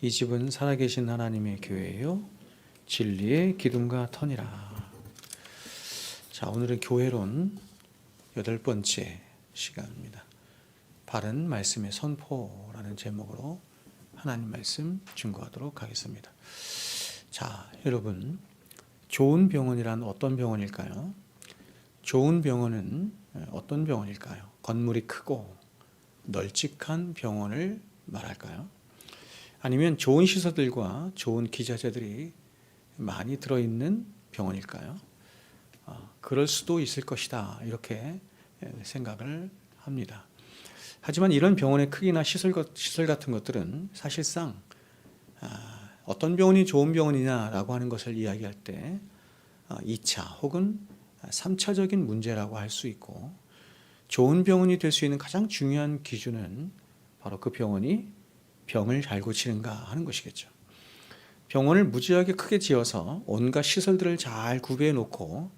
이 집은 살아계신 하나님의 교회요 진리의 기둥과 터니라. 자, 오늘은 교회론 8번째 시간입니다. 바른 말씀의 선포라는 제목으로 하나님 말씀 증거하도록 하겠습니다. 자, 여러분, 좋은 병원이란 어떤 병원일까요? 좋은 병원은 어떤 병원일까요? 건물이 크고 널찍한 병원을 말할까요? 아니면 좋은 시설들과 좋은 기자재들이 많이 들어있는 병원일까요? 그럴 수도 있을 것이다, 이렇게 생각을 합니다. 하지만 이런 병원의 크기나 시설 같은 것들은 사실상 어떤 병원이 좋은 병원이냐라고 하는 것을 이야기할 때 2차 혹은 3차적인 문제라고 할 수 있고, 좋은 병원이 될 수 있는 가장 중요한 기준은 바로 그 병원이 병을 잘 고치는가 하는 것이겠죠. 병원을 무지하게 크게 지어서 온갖 시설들을 잘 구비해 놓고,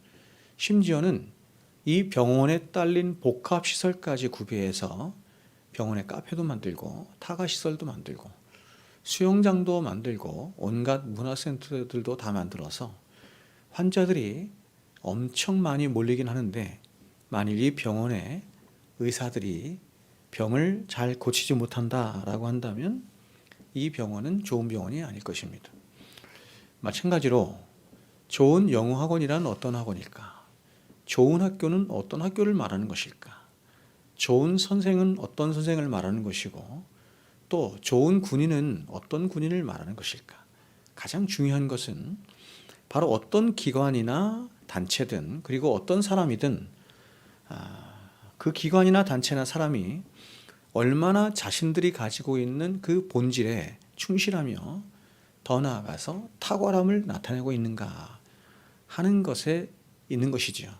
심지어는 이 병원에 딸린 복합시설까지 구비해서 병원에 카페도 만들고 타가시설도 만들고 수영장도 만들고 온갖 문화센터들도 다 만들어서 환자들이 엄청 많이 몰리긴 하는데, 만일 이 병원에 의사들이 병을 잘 고치지 못한다라고 한다면 이 병원은 좋은 병원이 아닐 것입니다. 마찬가지로 좋은 영어 학원이란 어떤 학원일까? 좋은 학교는 어떤 학교를 말하는 것일까? 좋은 선생은 어떤 선생을 말하는 것이고, 또 좋은 군인은 어떤 군인을 말하는 것일까? 가장 중요한 것은 바로 어떤 기관이나 단체든, 그리고 어떤 사람이든 그 기관이나 단체나 사람이 얼마나 자신들이 가지고 있는 그 본질에 충실하며 더 나아가서 탁월함을 나타내고 있는가 하는 것에 있는 것이죠.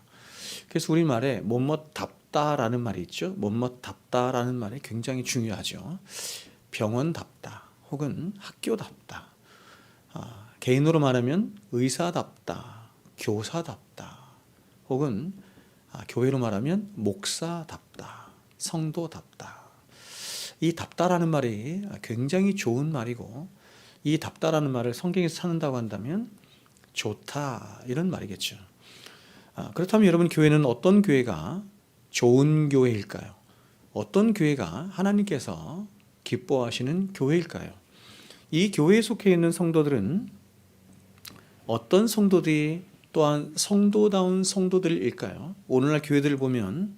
그래서 우리말에 못못답다라는 말이 있죠. 못못답다라는 말이 굉장히 중요하죠. 병원답다 혹은 학교답다, 개인으로 말하면 의사답다, 교사답다, 혹은 교회로 말하면 목사답다, 성도답다. 이 답다라는 말이 굉장히 좋은 말이고, 이 답다라는 말을 성경에서 찾는다고 한다면 좋다, 이런 말이겠죠. 그렇다면 여러분, 교회는 어떤 교회가 좋은 교회일까요? 어떤 교회가 하나님께서 기뻐하시는 교회일까요? 이 교회에 속해 있는 성도들은 어떤 성도들이 또한 성도다운 성도들일까요? 오늘날 교회들을 보면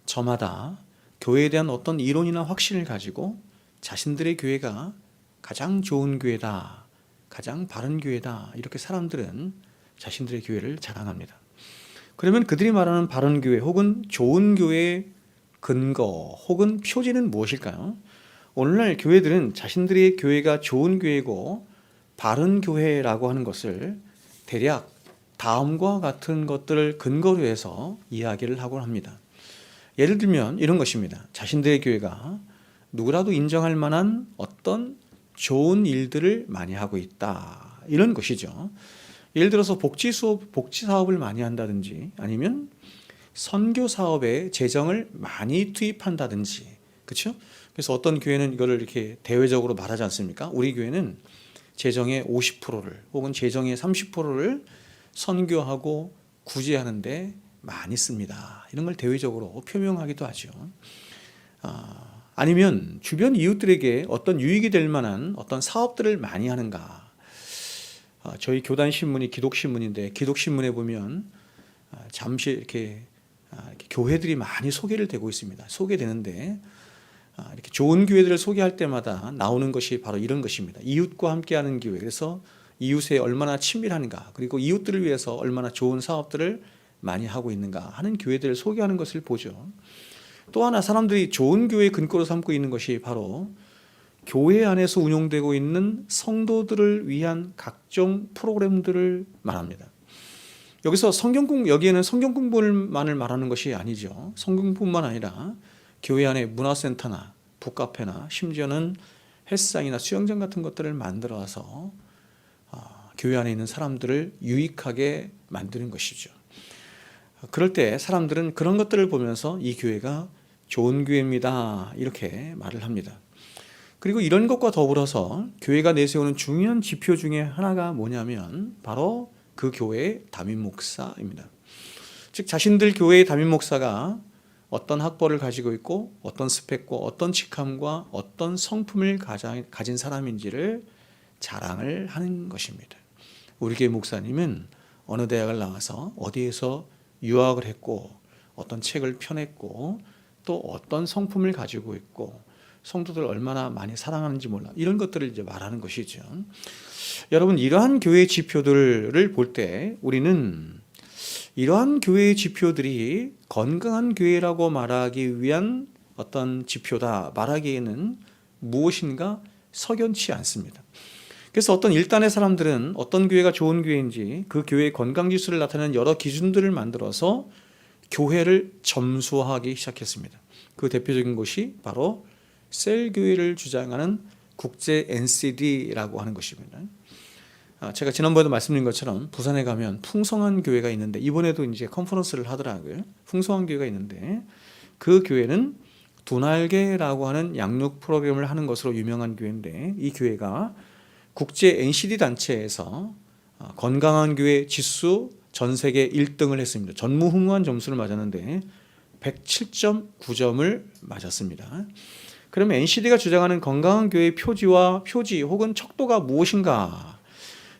저마다 교회에 대한 어떤 이론이나 확신을 가지고 자신들의 교회가 가장 좋은 교회다, 가장 바른 교회다, 이렇게 사람들은 자신들의 교회를 자랑합니다. 그러면 그들이 말하는 바른 교회 혹은 좋은 교회의 근거 혹은 표지는 무엇일까요? 오늘날 교회들은 자신들의 교회가 좋은 교회고 바른 교회라고 하는 것을 대략 다음과 같은 것들을 근거로 해서 이야기를 하곤 합니다. 예를 들면 이런 것입니다. 자신들의 교회가 누구라도 인정할 만한 어떤 좋은 일들을 많이 하고 있다, 이런 것이죠. 예를 들어서 복지 사업을 많이 한다든지, 아니면 선교 사업에 재정을 많이 투입한다든지, 그렇죠? 그래서 어떤 교회는 이거를 이렇게 대외적으로 말하지 않습니까? 우리 교회는 재정의 50%를 혹은 재정의 30%를 선교하고 구제하는데 많이 씁니다, 이런 걸 대외적으로 표명하기도 하죠. 아니면 주변 이웃들에게 어떤 유익이 될 만한 어떤 사업들을 많이 하는가. 저희 교단 신문이 기독신문인데, 기독신문에 보면 잠시 이렇게 교회들이 많이 소개를 되고 있습니다. 소개되는데 이렇게 좋은 교회들을 소개할 때마다 나오는 것이 바로 이런 것입니다. 이웃과 함께하는 교회, 그래서 이웃에 얼마나 친밀한가, 그리고 이웃들을 위해서 얼마나 좋은 사업들을 많이 하고 있는가 하는 교회들을 소개하는 것을 보죠. 또 하나, 사람들이 좋은 교회의 근거로 삼고 있는 것이 바로 교회 안에서 운영되고 있는 성도들을 위한 각종 프로그램들을 말합니다. 여기서 여기에는 성경 공부만을 말하는 것이 아니죠. 성경 공부뿐만 아니라 교회 안에 문화센터나 북카페나 심지어는 헬스장이나 수영장 같은 것들을 만들어서 교회 안에 있는 사람들을 유익하게 만드는 것이죠. 그럴 때 사람들은 그런 것들을 보면서 이 교회가 좋은 교회입니다, 이렇게 말을 합니다. 그리고 이런 것과 더불어서 교회가 내세우는 중요한 지표 중에 하나가 뭐냐면 바로 그 교회의 담임 목사입니다. 즉 자신들 교회의 담임 목사가 어떤 학벌을 가지고 있고 어떤 스펙과 어떤 직함과 어떤 성품을 가진 사람인지를 자랑을 하는 것입니다. 우리 교회 목사님은 어느 대학을 나와서 어디에서 유학을 했고 어떤 책을 펴냈고 또 어떤 성품을 가지고 있고 성도들 얼마나 많이 사랑하는지 몰라, 이런 것들을 이제 말하는 것이죠. 여러분, 이러한 교회의 지표들을 볼 때 우리는 이러한 교회의 지표들이 건강한 교회라고 말하기 위한 어떤 지표다 말하기에는 무엇인가 석연치 않습니다. 그래서 어떤 일단의 사람들은 어떤 교회가 좋은 교회인지 그 교회의 건강 지수를 나타내는 여러 기준들을 만들어서 교회를 점수하기 시작했습니다. 그 대표적인 것이 바로 셀교회를 주장하는 국제 NCD라고 하는 것입니다. 제가 지난번에도 말씀드린 것처럼 부산에 가면 풍성한 교회가 있는데 이번에도 이제 컨퍼런스를 하더라고요. 풍성한 교회가 있는데 그 교회는 두날개라고 하는 양육 프로그램을 하는 것으로 유명한 교회인데 이 교회가 국제 NCD 단체에서 건강한 교회 지수 전 세계 1등을 했습니다. 전무후무한 점수를 맞았는데 107.9점을 맞았습니다. 그러면 NCD가 주장하는 건강한 교회의 표지 혹은 척도가 무엇인가?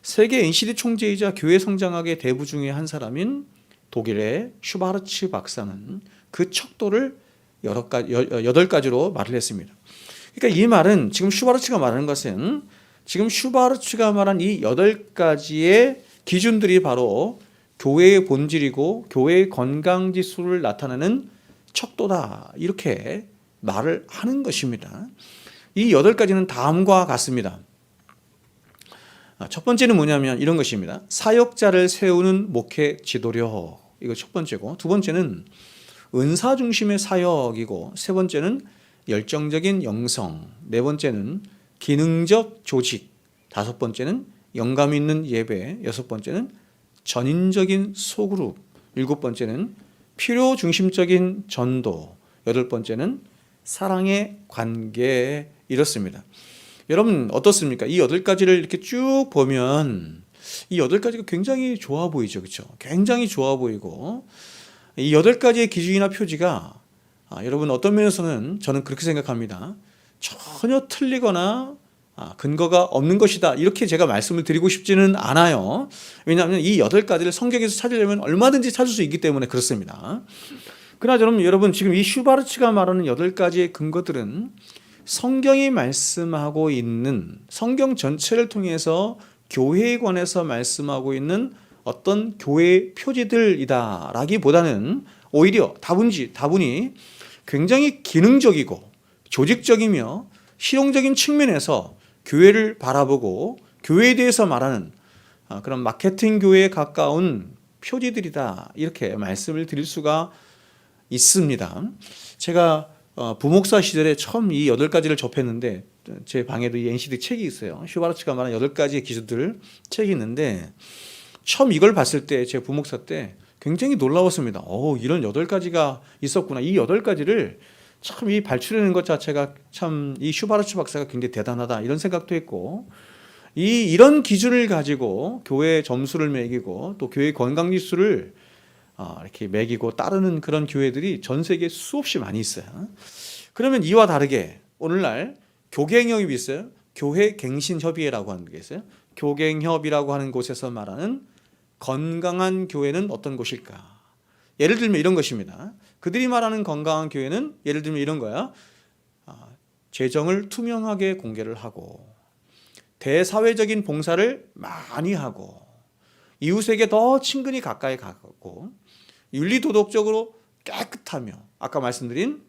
세계 NCD 총재이자 교회 성장학의 대부 중에 한 사람인 독일의 슈바르츠 박사는 그 척도를 8가지로 말을 했습니다. 그러니까 이 말은 지금 슈바르츠가 말하는 것은 지금 슈바르츠가 말한 이 8가지의 기준들이 바로 교회의 본질이고 교회의 건강 지수를 나타내는 척도다, 이렇게 말을 하는 것입니다. 이 8가지는 다음과 같습니다. 첫 번째는 뭐냐면 이런 것입니다. 사역자를 세우는 목회 지도력, 이거 첫 번째고, 두 번째는 은사 중심의 사역이고, 세 번째는 열정적인 영성, 네 번째는 기능적 조직, 다섯 번째는 영감 있는 예배, 여섯 번째는 전인적인 소그룹, 일곱 번째는 필요 중심적인 전도, 여덟 번째는 사랑의 관계, 이렇습니다. 여러분 어떻습니까? 이 8가지를 이렇게 쭉 보면 이 8가지가 굉장히 좋아 보이죠, 그렇죠? 굉장히 좋아 보이고 이 8가지의 기준이나 표지가 여러분 어떤 면에서는 저는 그렇게 생각합니다. 전혀 틀리거나 근거가 없는 것이다, 이렇게 제가 말씀을 드리고 싶지는 않아요. 왜냐하면 이 8가지를 성경에서 찾으려면 얼마든지 찾을 수 있기 때문에 그렇습니다. 그러나 여러분 지금 이 슈바르츠가 말하는 8가지의 근거들은 성경이 말씀하고 있는, 성경 전체를 통해서 교회에 관해서 말씀하고 있는 어떤 교회 표지들이다 라기보다는 오히려 다분히 굉장히 기능적이고 조직적이며 실용적인 측면에서 교회를 바라보고 교회에 대해서 말하는 그런 마케팅 교회에 가까운 표지들이다, 이렇게 말씀을 드릴 수가 있습니다. 제가 부목사 시절에 처음 이 8가지를 접했는데 제 방에도 이 NCD 책이 있어요. 슈바르츠가 말한 8가지의 기준들 책이 있는데 처음 이걸 봤을 때 제 부목사 때 굉장히 놀라웠습니다. 이런 8가지가 있었구나. 이 8가지를 참 이 발출하는 것 자체가 참 이 슈바르츠 박사가 굉장히 대단하다, 이런 생각도 했고, 이런 기준을 가지고 교회 점수를 매기고 또 교회 건강 지수를 이렇게 매기고 따르는 그런 교회들이 전 세계에 수없이 많이 있어요. 그러면 이와 다르게 오늘날 교갱협이 있어요. 교회갱신협의회라고 하는 게 있어요. 교갱협이라고 하는 곳에서 말하는 건강한 교회는 어떤 곳일까? 예를 들면 이런 것입니다. 그들이 말하는 건강한 교회는 예를 들면 이런 거야. 재정을 투명하게 공개를 하고 대사회적인 봉사를 많이 하고 이웃에게 더 친근히 가까이 가고 윤리도덕적으로 깨끗하며 아까 말씀드린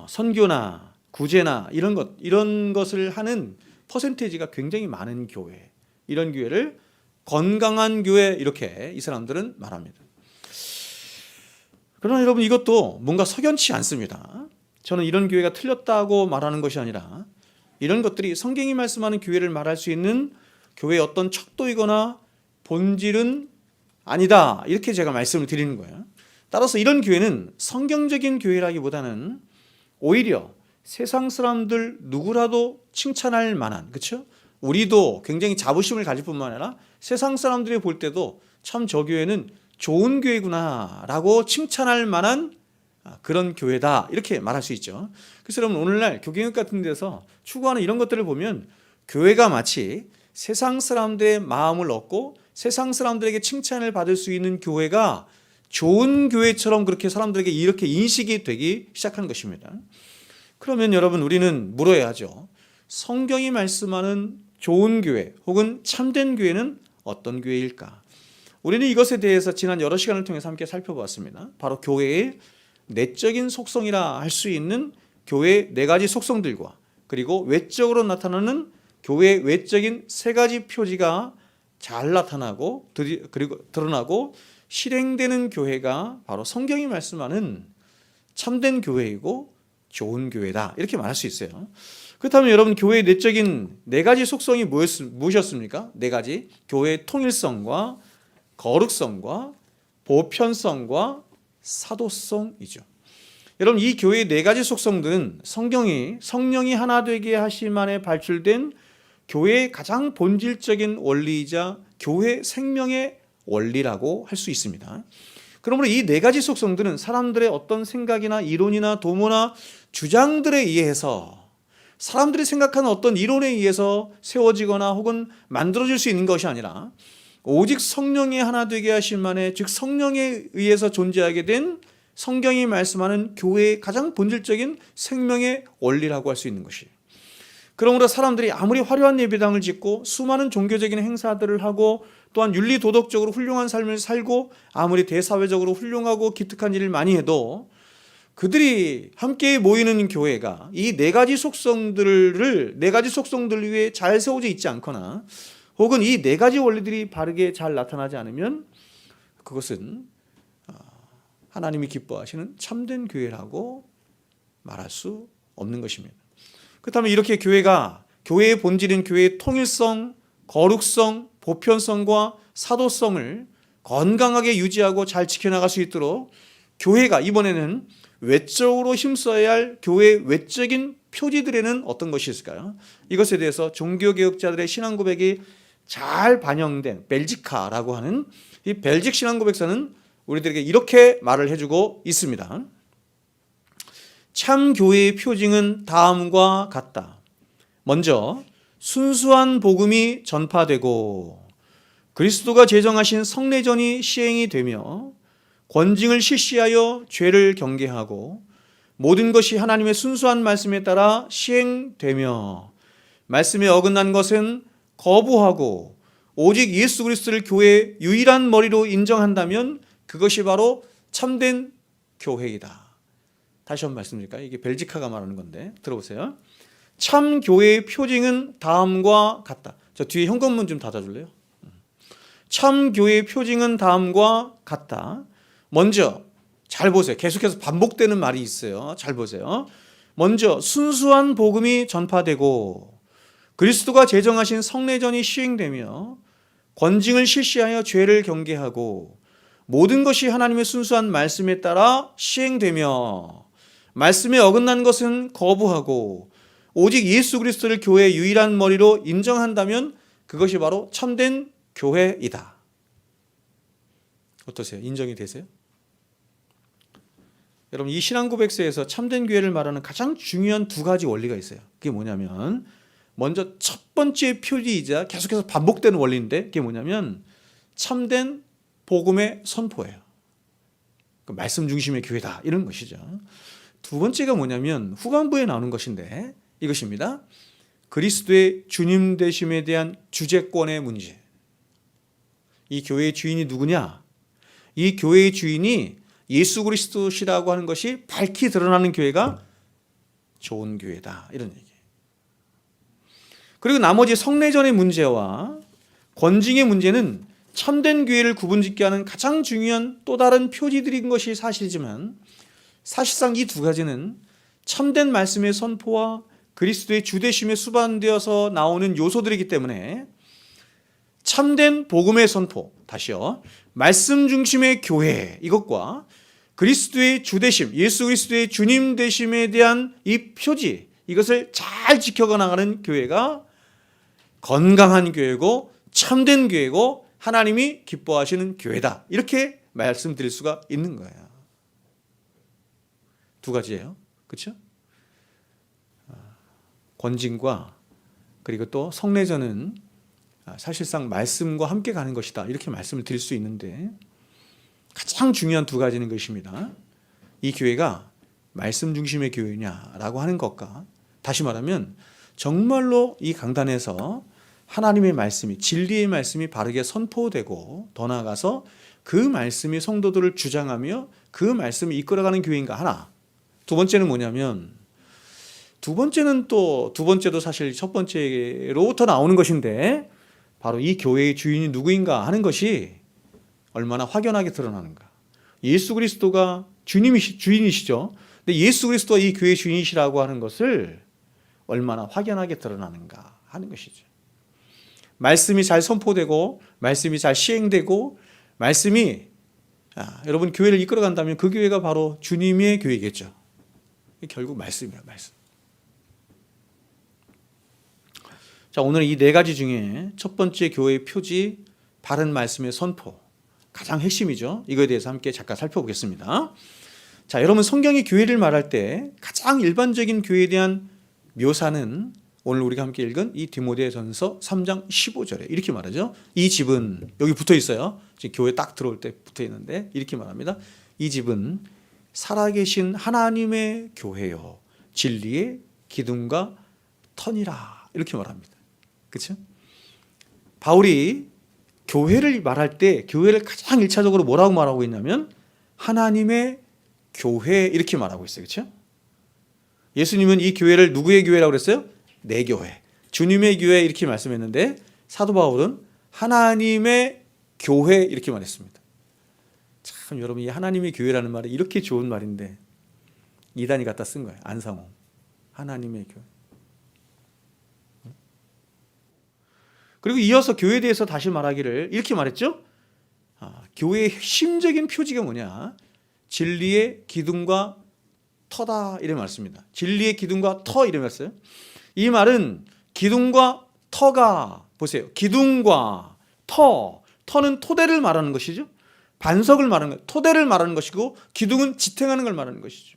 선교나 구제나 이런 것을 하는 퍼센테이지가 굉장히 많은 교회, 이런 교회를 건강한 교회, 이렇게 이 사람들은 말합니다. 그러나 여러분 이것도 뭔가 석연치 않습니다. 저는 이런 교회가 틀렸다고 말하는 것이 아니라 이런 것들이 성경이 말씀하는 교회를 말할 수 있는 교회의 어떤 척도이거나 본질은 아니다, 이렇게 제가 말씀을 드리는 거예요. 따라서 이런 교회는 성경적인 교회라기보다는 오히려 세상 사람들 누구라도 칭찬할 만한, 그렇죠? 우리도 굉장히 자부심을 가질 뿐만 아니라 세상 사람들이 볼 때도 참 저 교회는 좋은 교회구나라고 칭찬할 만한 그런 교회다, 이렇게 말할 수 있죠. 그래서 여러분, 오늘날 교경역 같은 데서 추구하는 이런 것들을 보면 교회가 마치 세상 사람들의 마음을 얻고 세상 사람들에게 칭찬을 받을 수 있는 교회가 좋은 교회처럼 그렇게 사람들에게 이렇게 인식이 되기 시작한 것입니다. 그러면 여러분, 우리는 물어야죠. 성경이 말씀하는 좋은 교회 혹은 참된 교회는 어떤 교회일까? 우리는 이것에 대해서 지난 여러 시간을 통해서 함께 살펴보았습니다. 바로 교회의 내적인 속성이라 할 수 있는 교회의 네 가지 속성들과 그리고 외적으로 나타나는 교회의 외적인 세 가지 표지가 잘 나타나고 그리고 드러나고 실행되는 교회가 바로 성경이 말씀하는 참된 교회이고 좋은 교회다, 이렇게 말할 수 있어요. 그렇다면 여러분, 교회의 내적인 네 가지 속성이 무엇이었습니까? 네 가지. 교회의 통일성과 거룩성과 보편성과 사도성이죠. 여러분, 이 교회의 네 가지 속성들은 성령이 하나 되게 하심 안에 발출된 교회의 가장 본질적인 원리이자 교회 생명의 원리라고 할 수 있습니다. 그러므로 이 네 가지 속성들은 사람들의 어떤 생각이나 이론이나 도모나 주장들에 의해서, 사람들이 생각하는 어떤 이론에 의해서 세워지거나 혹은 만들어질 수 있는 것이 아니라 오직 성령이 하나 되게 하심 안에, 즉 성령에 의해서 존재하게 된 성경이 말씀하는 교회의 가장 본질적인 생명의 원리라고 할 수 있는 것이에요. 그러므로 사람들이 아무리 화려한 예배당을 짓고 수많은 종교적인 행사들을 하고 또한 윤리 도덕적으로 훌륭한 삶을 살고 아무리 대사회적으로 훌륭하고 기특한 일을 많이 해도 그들이 함께 모이는 교회가 이 네 가지 속성들 위해 잘 세워져 있지 않거나 혹은 이 네 가지 원리들이 바르게 잘 나타나지 않으면 그것은 하나님이 기뻐하시는 참된 교회라고 말할 수 없는 것입니다. 그렇다면 이렇게 교회의 본질인 교회의 통일성, 거룩성, 보편성과 사도성을 건강하게 유지하고 잘 지켜나갈 수 있도록 교회가 이번에는 외적으로 힘써야 할 교회의 외적인 표지들에는 어떤 것이 있을까요? 이것에 대해서 종교개혁자들의 신앙 고백이 잘 반영된 벨지카라고 하는 이 벨직 신앙 고백서는 우리들에게 이렇게 말을 해주고 있습니다. 참 교회의 표징은 다음과 같다. 먼저 순수한 복음이 전파되고 그리스도가 제정하신 성례전이 시행이 되며 권징을 실시하여 죄를 경계하고 모든 것이 하나님의 순수한 말씀에 따라 시행되며 말씀에 어긋난 것은 거부하고 오직 예수 그리스도를 교회의 유일한 머리로 인정한다면 그것이 바로 참된 교회이다. 다시 한번 말씀드릴까요? 이게 벨지카가 말하는 건데 들어보세요. 참 교회의 표징은 다음과 같다. 저 뒤에 현관문 좀 닫아줄래요? 참 교회의 표징은 다음과 같다. 먼저 잘 보세요. 계속해서 반복되는 말이 있어요. 잘 보세요. 먼저 순수한 복음이 전파되고 그리스도가 제정하신 성례전이 시행되며 권징을 실시하여 죄를 경계하고 모든 것이 하나님의 순수한 말씀에 따라 시행되며 말씀에 어긋난 것은 거부하고 오직 예수 그리스도를 교회의 유일한 머리로 인정한다면 그것이 바로 참된 교회이다. 어떠세요? 인정이 되세요? 여러분, 이 신앙고백서에서 참된 교회를 말하는 가장 중요한 두 가지 원리가 있어요. 그게 뭐냐면 먼저 첫 번째 표지이자 계속해서 반복되는 원리인데 그게 뭐냐면 참된 복음의 선포예요. 말씀 중심의 교회다, 이런 것이죠. 두 번째가 뭐냐면 후반부에 나오는 것인데 이것입니다. 그리스도의 주님 되심에 대한 주재권의 문제. 이 교회의 주인이 누구냐? 이 교회의 주인이 예수 그리스도시라고 하는 것이 밝히 드러나는 교회가 좋은 교회다, 이런 얘기예요. 그리고 나머지 성례전의 문제와 권징의 문제는 참된 교회를 구분짓게 하는 가장 중요한 또 다른 표지들인 것이 사실이지만 사실상 이 두 가지는 참된 말씀의 선포와 그리스도의 주되심에 수반되어서 나오는 요소들이기 때문에 참된 복음의 선포, 다시요, 말씀 중심의 교회, 이것과 그리스도의 주되심, 예수 그리스도의 주님 되심에 대한 이 표지, 이것을 잘 지켜나가는 교회가 건강한 교회고 참된 교회고 하나님이 기뻐하시는 교회다. 이렇게 말씀드릴 수가 있는 거예요. 두 가지예요. 그렇죠? 권징과 그리고 또 성례전은 사실상 말씀과 함께 가는 것이다. 이렇게 말씀을 드릴 수 있는데 가장 중요한 두 가지는 것입니다. 이 교회가 말씀 중심의 교회냐라고 하는 것과 다시 말하면 정말로 이 강단에서 하나님의 말씀이 진리의 말씀이 바르게 선포되고 더 나아가서 그 말씀이 성도들을 주장하며 그 말씀을 이끌어가는 교회인가 하나. 두 번째는 뭐냐면 두 번째도 사실 첫 번째로부터 나오는 것인데 바로 이 교회의 주인이 누구인가 하는 것이 얼마나 확연하게 드러나는가. 예수 그리스도가 주인이시죠. 근데 예수 그리스도가 이 교회의 주인이시라고 하는 것을 얼마나 확연하게 드러나는가 하는 것이죠. 말씀이 잘 선포되고 말씀이 잘 시행되고 말씀이 여러분 교회를 이끌어간다면 그 교회가 바로 주님의 교회겠죠. 결국 말씀이에요. 말씀. 자, 오늘 이 네 가지 중에 첫 번째 교회의 표지, 바른 말씀의 선포, 가장 핵심이죠. 이거에 대해서 함께 잠깐 살펴보겠습니다. 자, 여러분 성경이 교회를 말할 때 가장 일반적인 교회에 대한 묘사는 오늘 우리가 함께 읽은 이 디모데전서 3장 15절에 이렇게 말하죠. 이 집은 여기 붙어 있어요. 지금 교회 딱 들어올 때 붙어 있는데 이렇게 말합니다. 이 집은 살아계신 하나님의 교회요 진리의 기둥과 터니라 이렇게 말합니다. 그렇죠? 바울이 교회를 말할 때 교회를 가장 일차적으로 뭐라고 말하고 있냐면 하나님의 교회 이렇게 말하고 있어요. 그렇죠? 예수님은 이 교회를 누구의 교회라고 그랬어요? 내 교회, 주님의 교회 이렇게 말씀했는데 사도 바울은 하나님의 교회 이렇게 말했습니다. 참 여러분 이 하나님의 교회라는 말이 이렇게 좋은 말인데 이단이 갖다 쓴 거예요. 안상홍. 하나님의 교회. 그리고 이어서 교회에 대해서 다시 말하기를 이렇게 말했죠. 교회의 핵심적인 표지가 뭐냐? 진리의 기둥과 터다 이렇게 말했습니다. 진리의 기둥과 터 이렇게 말했어요. 이 말은 기둥과 터가 보세요. 기둥과 터는 토대를 말하는 것이죠. 반석을 말하는 것, 토대를 말하는 것이고 기둥은 지탱하는 걸 말하는 것이죠.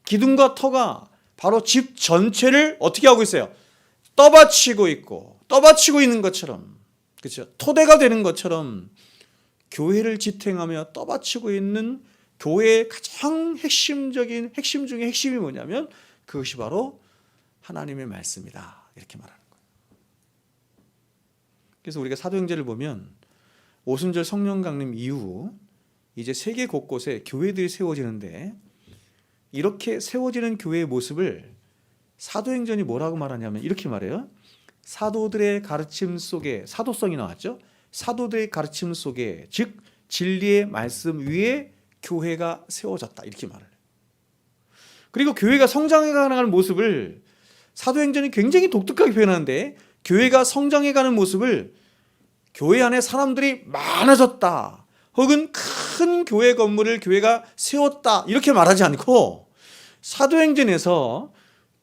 기둥과 터가 바로 집 전체를 어떻게 하고 있어요? 떠받치고 있는 것처럼, 그렇죠? 토대가 되는 것처럼 교회를 지탱하며 떠받치고 있는 교회의 가장 핵심 중에 핵심이 뭐냐면 그것이 바로 하나님의 말씀이다 이렇게 말하는 거예요. 그래서 우리가 사도행전을 보면 오순절 성령 강림 이후 이제 세계 곳곳에 교회들이 세워지는데 이렇게 세워지는 교회의 모습을 사도행전이 뭐라고 말하냐면 이렇게 말해요. 사도들의 가르침 속에 사도성이 나왔죠. 사도들의 가르침 속에 즉 진리의 말씀 위에 교회가 세워졌다 이렇게 말을 해요. 그리고 교회가 성장해가는 모습을 사도행전이 굉장히 독특하게 표현하는데 교회가 성장해가는 모습을 교회 안에 사람들이 많아졌다 혹은 큰 교회 건물을 교회가 세웠다 이렇게 말하지 않고 사도행전에서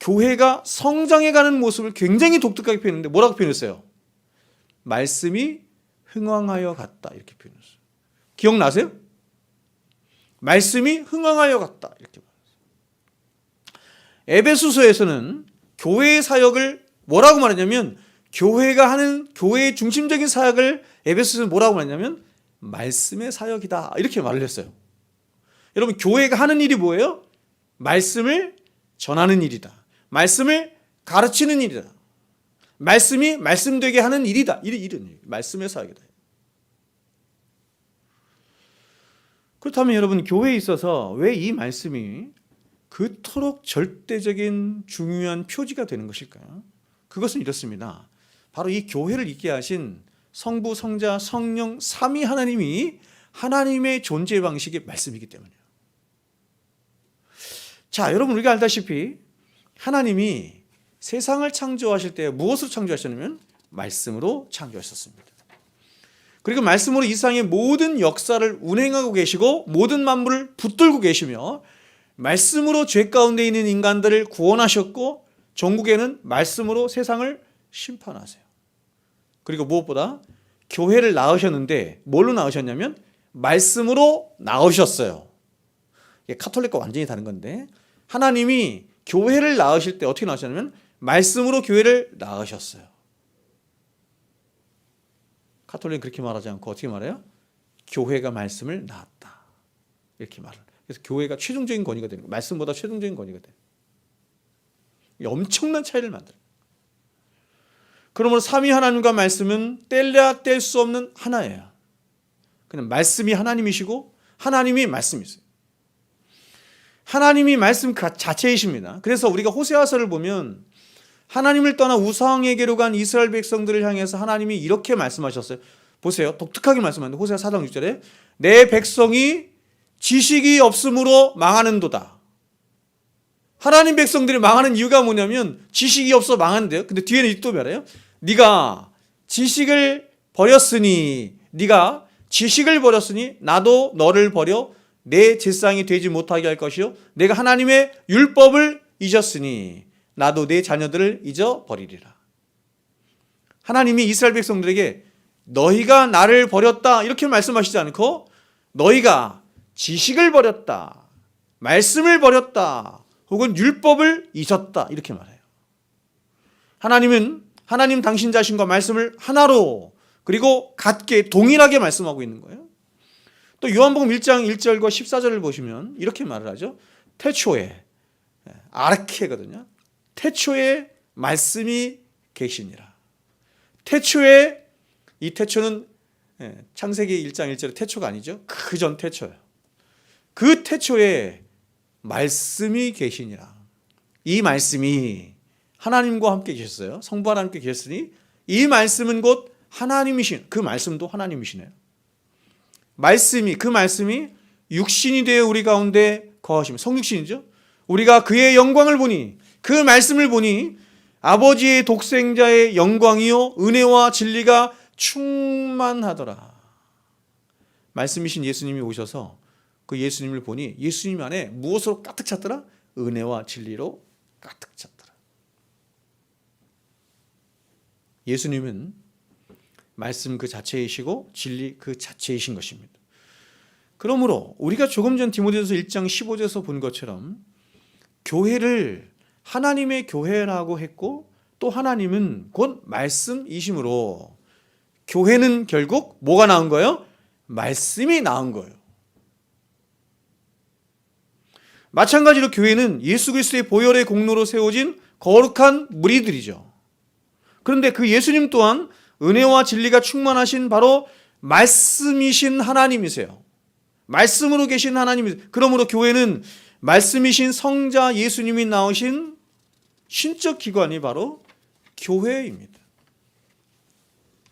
교회가 성장해가는 모습을 굉장히 독특하게 표현했는데 뭐라고 표현했어요? 말씀이 흥왕하여 갔다 이렇게 표현했어요. 기억나세요? 말씀이 흥왕하여 갔다 이렇게 말했어요. 에베소서에서는 교회의 사역을 뭐라고 말하냐면 교회가 하는 교회의 중심적인 사역을 에베소서는 뭐라고 말하냐면 말씀의 사역이다 이렇게 말을 했어요. 여러분 교회가 하는 일이 뭐예요? 말씀을 전하는 일이다. 말씀을 가르치는 일이다. 말씀이 말씀되게 하는 일이다. 이런 일, 말씀의 사역이다. 그렇다면 여러분 교회에 있어서 왜 이 말씀이 그토록 절대적인 중요한 표지가 되는 것일까요? 그것은 이렇습니다. 바로 이 교회를 있게 하신 성부, 성자, 성령, 삼위 하나님이 하나님의 존재 방식의 말씀이기 때문이에요. 자, 여러분 우리가 알다시피 하나님이 세상을 창조하실 때 무엇으로 창조하셨냐면 말씀으로 창조하셨습니다. 그리고 말씀으로 이 세상의 모든 역사를 운행하고 계시고 모든 만물을 붙들고 계시며 말씀으로 죄 가운데 있는 인간들을 구원하셨고 종국에는 말씀으로 세상을 심판하세요. 그리고 무엇보다 교회를 낳으셨는데 뭘로 낳으셨냐면 말씀으로 낳으셨어요. 이게 카톨릭과 완전히 다른 건데 하나님이 교회를 낳으실 때 어떻게 낳으셨냐면 말씀으로 교회를 낳으셨어요. 카톨릭은 그렇게 말하지 않고 어떻게 말해요? 교회가 말씀을 낳았다. 이렇게 말을. 그래서 교회가 최종적인 권위가 되는 거예요. 말씀보다 최종적인 권위가 돼요. 엄청난 차이를 만들어요. 그러므로 삼위 하나님과 말씀은 뗄래야 뗄 수 없는 하나예요. 그냥 말씀이 하나님이시고 하나님이 말씀이세요. 하나님이 말씀 자체이십니다. 그래서 우리가 호세아서를 보면 하나님을 떠나 우상에게로 간 이스라엘 백성들을 향해서 하나님이 이렇게 말씀하셨어요. 보세요. 독특하게 말씀하는데 호세아 4장 6절에 내 백성이 지식이 없으므로 망하는도다. 하나님 백성들이 망하는 이유가 뭐냐면 지식이 없어 망하는데요. 근데 뒤에는 또 말해요. 네가 지식을 버렸으니 나도 너를 버려 내 제사장이 되지 못하게 할 것이요 내가 하나님의 율법을 잊었으니 나도 내 자녀들을 잊어버리리라. 하나님이 이스라엘 백성들에게 너희가 나를 버렸다 이렇게 말씀하시지 않고 너희가 지식을 버렸다, 말씀을 버렸다, 혹은 율법을 잊었다 이렇게 말해요. 하나님 당신 자신과 말씀을 하나로 그리고 같게 동일하게 말씀하고 있는 거예요. 또 요한복음 1장 1절과 14절을 보시면 이렇게 말을 하죠. 태초에 아르케거든요. 태초에 말씀이 계시니라. 태초에 이 태초는 창세기 1장 1절의 태초가 아니죠. 그 전 태초예요. 그 태초에 말씀이 계시니라. 이 말씀이 하나님과 함께 계셨어요. 성부 하나님께 계셨으니 이 말씀은 곧 하나님이신 그 말씀도 하나님이시네요. 그 말씀이 육신이 되어 우리 가운데 거하시며 성육신이죠. 우리가 그의 영광을 보니 그 말씀을 보니 아버지의 독생자의 영광이요 은혜와 진리가 충만하더라. 말씀이신 예수님이 오셔서 그 예수님을 보니 예수님 안에 무엇으로 가득 찼더라? 은혜와 진리로 가득 찼더라. 예수님은 말씀 그 자체이시고 진리 그 자체이신 것입니다. 그러므로 우리가 조금 전 디모데전서 1장 15절에서 본 것처럼 교회를 하나님의 교회라고 했고 또 하나님은 곧 말씀이심으로 교회는 결국 뭐가 나온 거예요? 말씀이 나온 거예요. 마찬가지로 교회는 예수 그리스도의 보혈의 공로로 세워진 거룩한 무리들이죠. 그런데 그 예수님 또한 은혜와 진리가 충만하신 바로 말씀이신 하나님이세요. 말씀으로 계신 하나님이세요. 그러므로 교회는 말씀이신 성자 예수님이 나오신 신적 기관이 바로 교회입니다.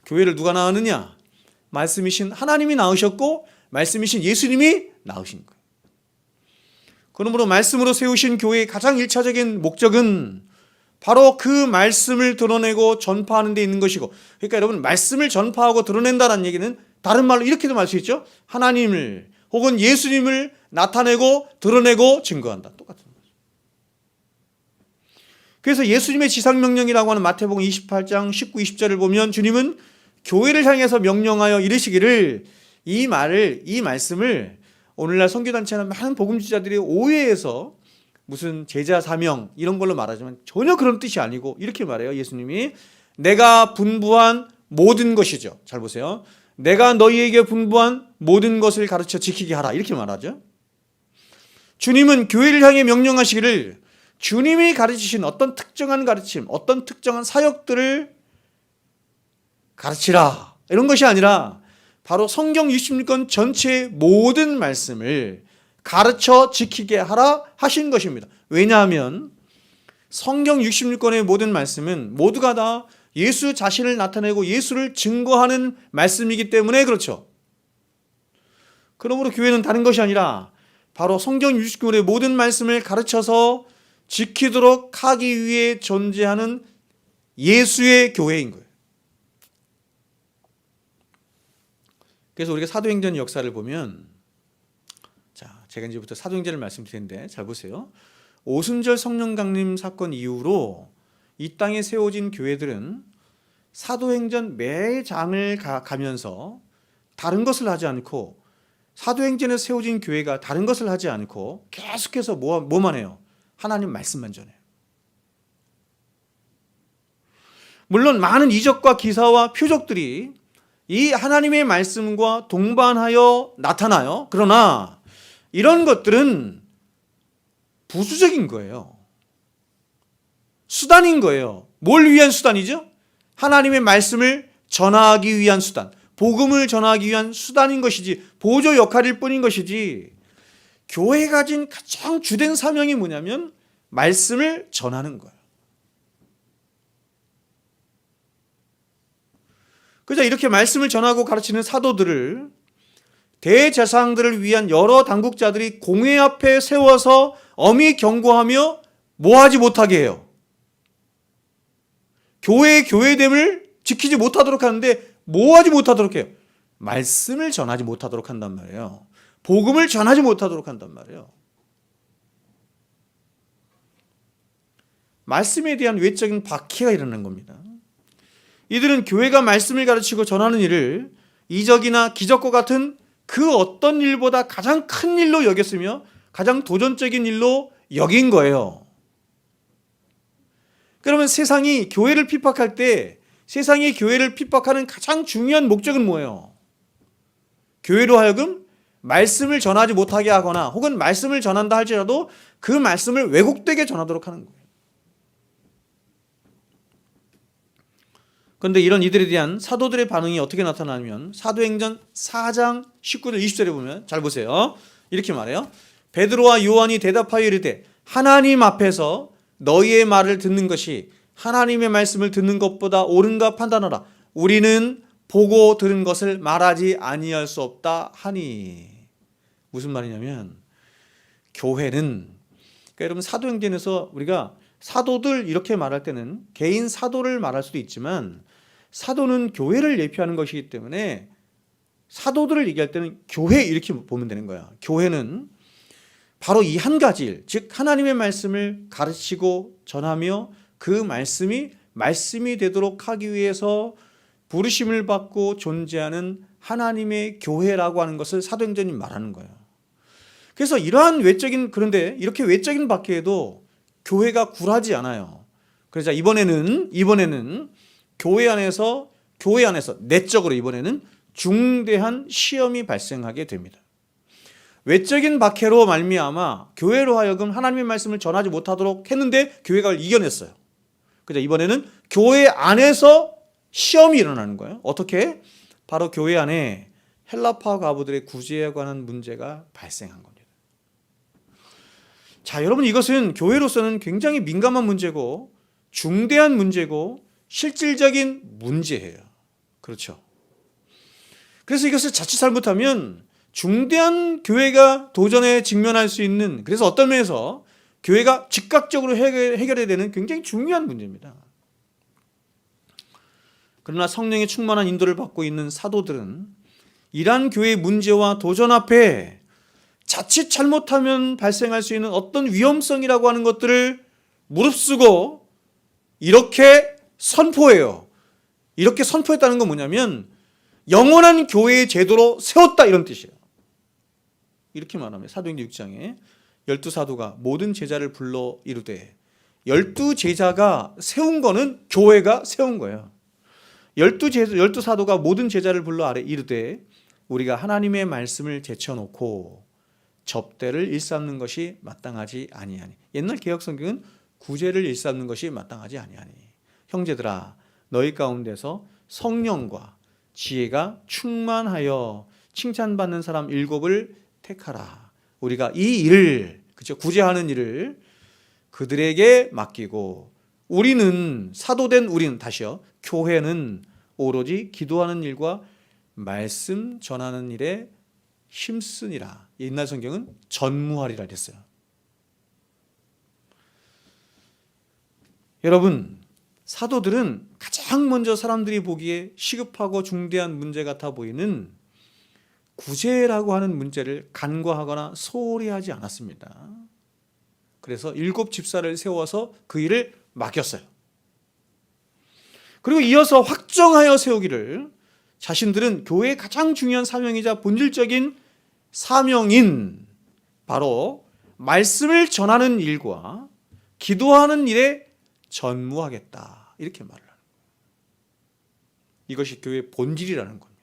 교회를 누가 낳았느냐? 말씀이신 하나님이 낳으셨고 말씀이신 예수님이 낳으신 거예요. 그러므로 말씀으로 세우신 교회의 가장 1차적인 목적은 바로 그 말씀을 드러내고 전파하는 데 있는 것이고, 그러니까 여러분 말씀을 전파하고 드러낸다는 얘기는 다른 말로 이렇게도 말 수 있죠. 하나님을 혹은 예수님을 나타내고 드러내고 증거한다. 똑같은 거죠. 그래서 예수님의 지상명령이라고 하는 마태복음 28장 19, 20절을 보면 주님은 교회를 향해서 명령하여 이르시기를 이 말씀을 오늘날 선교단체는 많은 복음지자들이 오해해서 무슨 제자 사명 이런 걸로 말하지만 전혀 그런 뜻이 아니고 이렇게 말해요. 예수님이 내가 분부한 모든 것이죠. 잘 보세요. 내가 너희에게 분부한 모든 것을 가르쳐 지키게 하라 이렇게 말하죠. 주님은 교회를 향해 명령하시기를 주님이 가르치신 어떤 특정한 가르침, 어떤 특정한 사역들을 가르치라 이런 것이 아니라 바로 성경 66권 전체의 모든 말씀을 가르쳐 지키게 하라 하신 것입니다. 왜냐하면 성경 66권의 모든 말씀은 모두가 다 예수 자신을 나타내고 예수를 증거하는 말씀이기 때문에 그렇죠. 그러므로 교회는 다른 것이 아니라 바로 성경 66권의 모든 말씀을 가르쳐서 지키도록 하기 위해 존재하는 예수의 교회인 거예요. 그래서 우리가 사도행전 역사를 보면, 자, 제가 이제부터 사도행전을 말씀드리는데 잘 보세요. 오순절 성령 강림 사건 이후로 이 땅에 세워진 교회들은 사도행전 매 장을 가면서 다른 것을 하지 않고, 사도행전에 세워진 교회가 다른 것을 하지 않고 계속해서 뭐만 해요? 하나님 말씀만 전해요. 물론 많은 이적과 기사와 표적들이 이 하나님의 말씀과 동반하여 나타나요. 그러나 이런 것들은 부수적인 거예요. 수단인 거예요. 뭘 위한 수단이죠? 하나님의 말씀을 전하기 위한 수단, 복음을 전하기 위한 수단인 것이지, 보조 역할일 뿐인 것이지, 교회가 가진 가장 주된 사명이 뭐냐면 말씀을 전하는 거예요. 그래서 이렇게 말씀을 전하고 가르치는 사도들을 대제사장들을 위한 여러 당국자들이 공회 앞에 세워서 엄히 경고하며 뭐하지 못하게 해요. 교회의 교회됨을 지키지 못하도록 하는데 뭐하지 못하도록 해요. 말씀을 전하지 못하도록 한단 말이에요. 복음을 전하지 못하도록 한단 말이에요. 말씀에 대한 외적인 박해가 일어나는 겁니다. 이들은 교회가 말씀을 가르치고 전하는 일을 이적이나 기적과 같은 그 어떤 일보다 가장 큰 일로 여겼으며 가장 도전적인 일로 여긴 거예요. 그러면 세상이 교회를 핍박할 때 세상이 교회를 핍박하는 가장 중요한 목적은 뭐예요? 교회로 하여금 말씀을 전하지 못하게 하거나 혹은 말씀을 전한다 할지라도 그 말씀을 왜곡되게 전하도록 하는 거예요. 그런데 이런 이들에 대한 사도들의 반응이 어떻게 나타나냐면 사도행전 4장 19절 20절에 보면 잘 보세요. 이렇게 말해요. 베드로와 요한이 대답하여 이르되 하나님 앞에서 너희의 말을 듣는 것이 하나님의 말씀을 듣는 것보다 옳은가 판단하라. 우리는 보고 들은 것을 말하지 아니할 수 없다 하니. 무슨 말이냐면 교회는, 그러니까 여러분 사도행전에서 우리가 사도들 이렇게 말할 때는 개인 사도를 말할 수도 있지만 사도는 교회를 예표하는 것이기 때문에 사도들을 얘기할 때는 교회 이렇게 보면 되는 거야. 교회는 바로 이 한 가지 일, 즉 하나님의 말씀을 가르치고 전하며 그 말씀이 되도록 하기 위해서 부르심을 받고 존재하는 하나님의 교회라고 하는 것을 사도행전이 말하는 거예요. 그래서 이러한 그런데 이렇게 외적인 박해에도 교회가 굴하지 않아요. 그래서 이번에는 교회 안에서 내적으로 이번에는 중대한 시험이 발생하게 됩니다. 외적인 박해로 말미암아 교회로 하여금 하나님의 말씀을 전하지 못하도록 했는데 교회가 이겨냈어요. 그래서 이번에는 교회 안에서 시험이 일어나는 거예요. 어떻게? 바로 교회 안에 헬라파 과부들의 구제에 관한 문제가 발생한 겁니다. 자, 여러분 이것은 교회로서는 굉장히 민감한 문제고 중대한 문제고 실질적인 문제예요. 그렇죠? 그래서 이것을 자칫 잘못하면 중대한 교회가 도전에 직면할 수 있는, 그래서 어떤 면에서 교회가 즉각적으로 해결해야 되는 굉장히 중요한 문제입니다. 그러나 성령의 충만한 인도를 받고 있는 사도들은 이러한 교회의 문제와 도전 앞에 자칫 잘못하면 발생할 수 있는 어떤 위험성이라고 하는 것들을 무릅쓰고 이렇게 선포해요. 이렇게 선포했다는 건 뭐냐면 영원한 교회의 제도로 세웠다 이런 뜻이에요. 이렇게 말하면 사도행전 6장에 12사도가 모든 제자를 불러 이르되, 12제자가 세운 거는 교회가 세운 거예요. 12사도가 모든 제자를 불러 아래 이르되 우리가 하나님의 말씀을 제쳐놓고 접대를 일삼는 것이 마땅하지 아니하니. 옛날 개혁성경은 구제를 일삼는 것이 마땅하지 아니하니. 형제들아 너희 가운데서 성령과 지혜가 충만하여 칭찬받는 사람 7을 택하라. 우리가 이 일을, 그렇죠, 구제하는 일을 그들에게 맡기고 우리는 사도된 우리는, 다시요, 교회는 오로지 기도하는 일과 말씀 전하는 일에 힘쓰니라. 옛날 성경은 전무하리라 했어요. 여러분, 사도들은 가장 먼저 사람들이 보기에 시급하고 중대한 문제 같아 보이는 구제라고 하는 문제를 간과하거나 소홀히 하지 않았습니다. 그래서 7 집사를 세워서 그 일을 맡겼어요. 그리고 이어서 확정하여 세우기를, 자신들은 교회의 가장 중요한 사명이자 본질적인 사명인 바로 말씀을 전하는 일과 기도하는 일에 전무하겠다, 이렇게 말을 하는 거예요. 이것이 교회의 본질이라는 겁니다.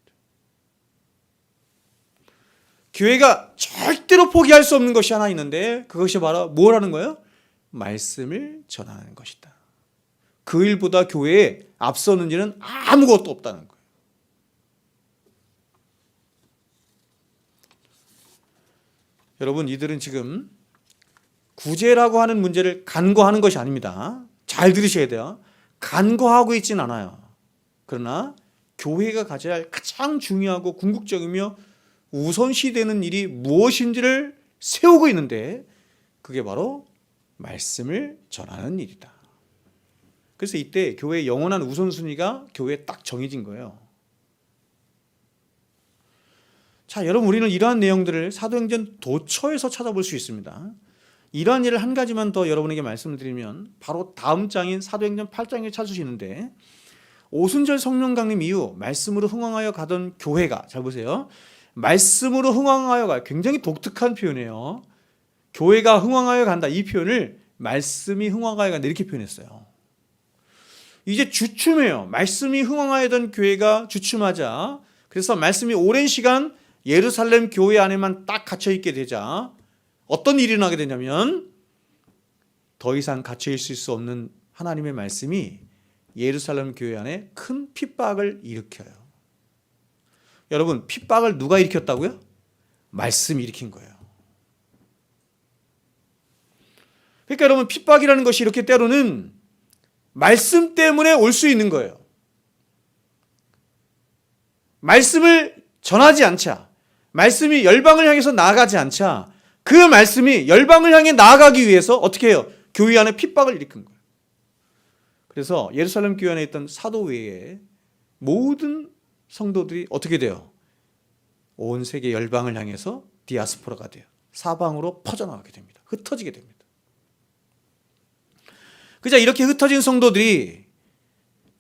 교회가 절대로 포기할 수 없는 것이 하나 있는데, 그것이 바로 뭐라는 거예요? 말씀을 전하는 것이다. 그 일보다 교회에 앞서는 일은 아무것도 없다는 거예요. 여러분, 이들은 지금 구제라고 하는 문제를 간과하는 것이 아닙니다. 잘 들으셔야 돼요. 간과하고 있진 않아요. 그러나 교회가 가져야 할 가장 중요하고 궁극적이며 우선시되는 일이 무엇인지를 세우고 있는데, 그게 바로 말씀을 전하는 일이다. 그래서 이때 교회의 영원한 우선순위가 교회에 딱 정해진 거예요. 자, 여러분, 우리는 이러한 내용들을 사도행전 도처에서 찾아볼 수 있습니다. 이러한 일을 한 가지만 더 여러분에게 말씀을 드리면, 바로 다음 장인 사도행전 8장에 찾으시는데, 오순절 성령 강림 이후 말씀으로 흥왕하여 가던 교회가, 잘 보세요, 말씀으로 흥왕하여가 굉장히 독특한 표현이에요. 교회가 흥왕하여 간다, 이 표현을 말씀이 흥왕하여 간다, 이렇게 표현했어요. 이제 주춤해요. 말씀이 흥왕하여던 교회가 주춤하자, 그래서 말씀이 오랜 시간 예루살렘 교회 안에만 딱 갇혀 있게 되자 어떤 일이 일어나게 되냐면, 더 이상 갇혀 있을 수 없는 하나님의 말씀이 예루살렘 교회 안에 큰 핍박을 일으켜요. 여러분, 핍박을 누가 일으켰다고요? 말씀이 일으킨 거예요. 그러니까 여러분, 핍박이라는 것이 이렇게 때로는 말씀 때문에 올 수 있는 거예요. 말씀을 전하지 않자, 말씀이 열방을 향해서 나아가지 않자, 그 말씀이 열방을 향해 나아가기 위해서 어떻게 해요? 교회 안에 핍박을 일으킨 거예요. 그래서 예루살렘 교회 안에 있던 사도 외에 모든 성도들이 어떻게 돼요? 온 세계 열방을 향해서 디아스포라가 돼요. 사방으로 퍼져나가게 됩니다. 흩어지게 됩니다. 그자 이렇게 흩어진 성도들이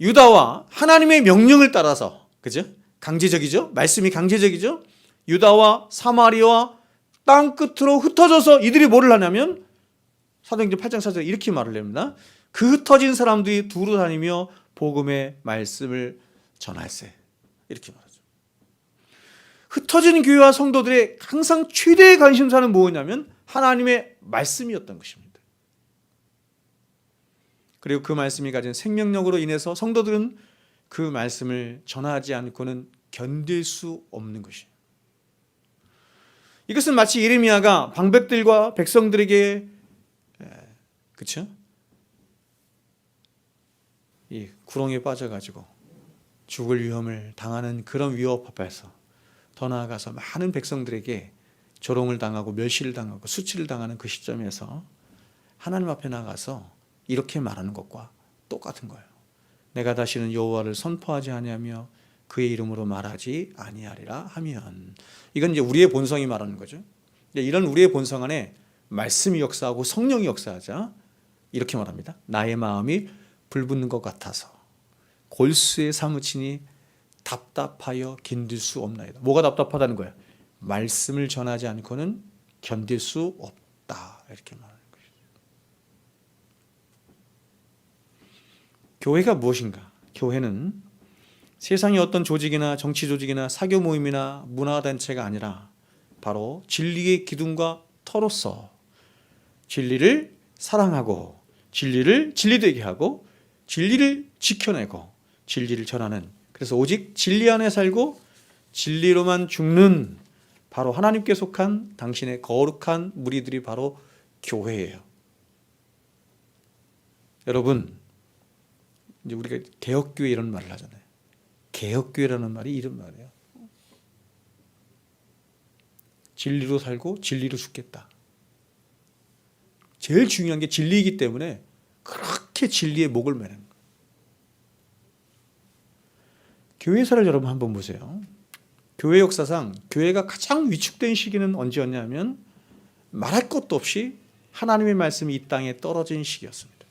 유다와 하나님의 명령을 따라서, 그죠? 강제적이죠? 말씀이 강제적이죠? 유다와 사마리아와 땅 끝으로 흩어져서 이들이 뭐를 하냐면, 사도행전 8장 4절에 이렇게 말을 합니다. 그 흩어진 사람들이 두루 다니며 복음의 말씀을 전할세, 이렇게 말하죠. 흩어진 교회와 성도들의 항상 최대의 관심사는 뭐냐면 하나님의 말씀이었던 것입니다. 그리고 그 말씀이 가진 생명력으로 인해서 성도들은 그 말씀을 전하지 않고는 견딜 수 없는 것이에요. 이것은 마치 예레미야가 방백들과 백성들에게, 그렇죠? 이 구렁에 빠져가지고 죽을 위험을 당하는 그런 위협 앞에서, 더 나아가서 많은 백성들에게 조롱을 당하고 멸시를 당하고 수치를 당하는 그 시점에서 하나님 앞에 나가서 이렇게 말하는 것과 똑같은 거예요. 내가 다시는 여호와를 선포하지 아니하며 그의 이름으로 말하지 아니하리라 하면, 이건 이제 우리의 본성이 말하는 거죠. 이런 우리의 본성 안에 말씀이 역사하고 성령이 역사하자 이렇게 말합니다. 나의 마음이 불붙는 것 같아서 골수에 사무치니 답답하여 견딜 수 없나이다. 뭐가 답답하다는 거야? 말씀을 전하지 않고는 견딜 수 없다, 이렇게 말하는 거죠. 교회가 무엇인가? 교회는 세상의 어떤 조직이나 정치 조직이나 사교 모임이나 문화단체가 아니라 바로 진리의 기둥과 터로서 진리를 사랑하고 진리를 진리되게 하고 진리를 지켜내고 진리를 전하는, 그래서 오직 진리 안에 살고 진리로만 죽는 바로 하나님께 속한 당신의 거룩한 무리들이 바로 교회예요. 여러분, 이제 우리가 개혁교회 이런 말을 하잖아요. 개혁교회라는 말이 이런 말이에요. 진리로 살고 진리로 죽겠다. 제일 중요한 게 진리이기 때문에 그렇게 진리의 목을 매는 거예요. 교회사를 여러분 한번 보세요. 교회 역사상 교회가 가장 위축된 시기는 언제였냐면 말할 것도 없이 하나님의 말씀이 이 땅에 떨어진 시기였습니다.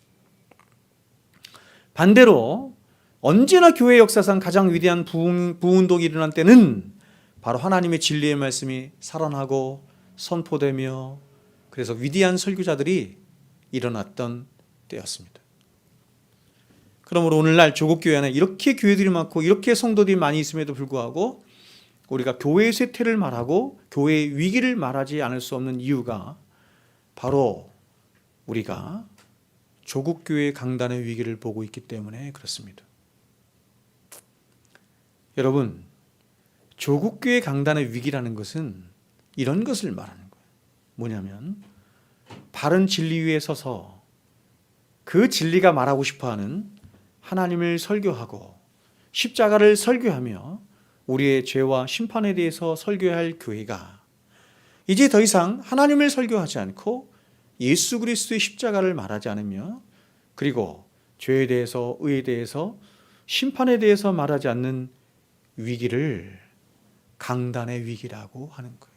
반대로 언제나 교회 역사상 가장 위대한 부운동이 일어난 때는 바로 하나님의 진리의 말씀이 살아나고 선포되며 그래서 위대한 설교자들이 일어났던 때였습니다. 그러므로 오늘날 조국교회 안에 이렇게 교회들이 많고 이렇게 성도들이 많이 있음에도 불구하고 우리가 교회의 쇠퇴를 말하고 교회의 위기를 말하지 않을 수 없는 이유가 바로 우리가 조국교회 강단의 위기를 보고 있기 때문에 그렇습니다. 여러분, 조국교회 강단의 위기라는 것은 이런 것을 말하는 거예요. 뭐냐면 바른 진리 위에 서서 그 진리가 말하고 싶어하는 하나님을 설교하고 십자가를 설교하며 우리의 죄와 심판에 대해서 설교해야 할 교회가 이제 더 이상 하나님을 설교하지 않고 예수 그리스도의 십자가를 말하지 않으며 그리고 죄에 대해서 의에 대해서 심판에 대해서 말하지 않는 위기를 강단의 위기라고 하는 거예요.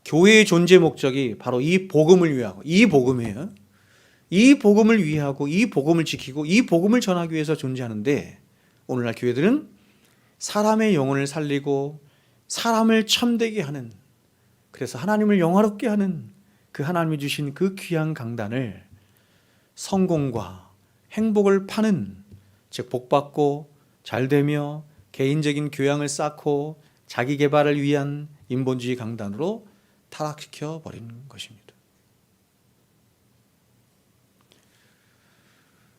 교회의 존재 목적이 바로 이 복음을 위하고 이 복음이에요. 이 복음을 위하고 이 복음을 지키고 이 복음을 전하기 위해서 존재하는데 오늘날 교회들은 사람의 영혼을 살리고 사람을 참되게 하는 그래서 하나님을 영화롭게 하는 그 하나님이 주신 그 귀한 강단을 성공과 행복을 파는 즉 복받고 잘되며 개인적인 교양을 쌓고 자기 개발을 위한 인본주의 강단으로 타락시켜 버리는 것입니다.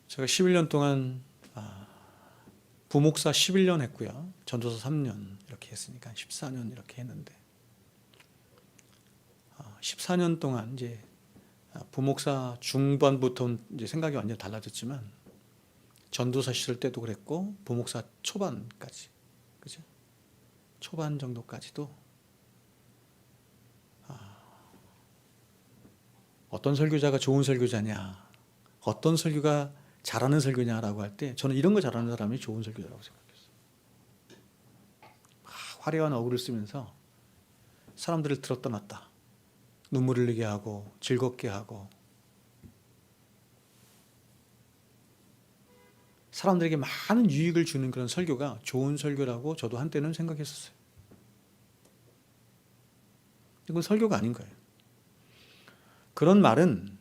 제가 11년 동안 부목사 11년 했고요. 전도사 3년 이렇게 했으니까 14년 이렇게 했는데 14년 동안 이제 부목사 중반부터 이제 생각이 완전히 달라졌지만 전도사 시절 때도 그랬고 부목사 초반까지 그죠? 초반 정도까지도 어떤 설교자가 좋은 설교자냐, 어떤 설교가 잘하는 설교냐라고 할 때 저는 이런 거 잘하는 사람이 좋은 설교자라고 생각했어요. 화려한 어구를 쓰면서 사람들을 들었다 놨다 눈물 흘리게 하고 즐겁게 하고 사람들에게 많은 유익을 주는 그런 설교가 좋은 설교라고 저도 한때는 생각했었어요. 이건 설교가 아닌 거예요. 그런 말은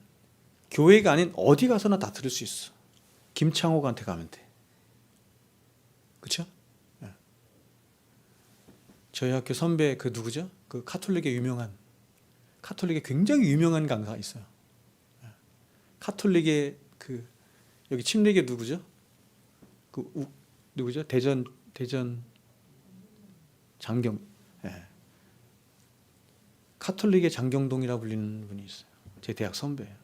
교회가 아닌 어디 가서나 다 들을 수 있어. 김창호한테 가면 돼. 그렇죠? 네. 저희 학교 선배 그 누구죠? 그 카톨릭의 굉장히 유명한 강사가 있어요. 네. 카톨릭의 그 여기 침례계 누구죠? 누구죠? 대전 장경. 네. 카톨릭의 장경동이라 불리는 분이 있어요. 제 대학 선배예요.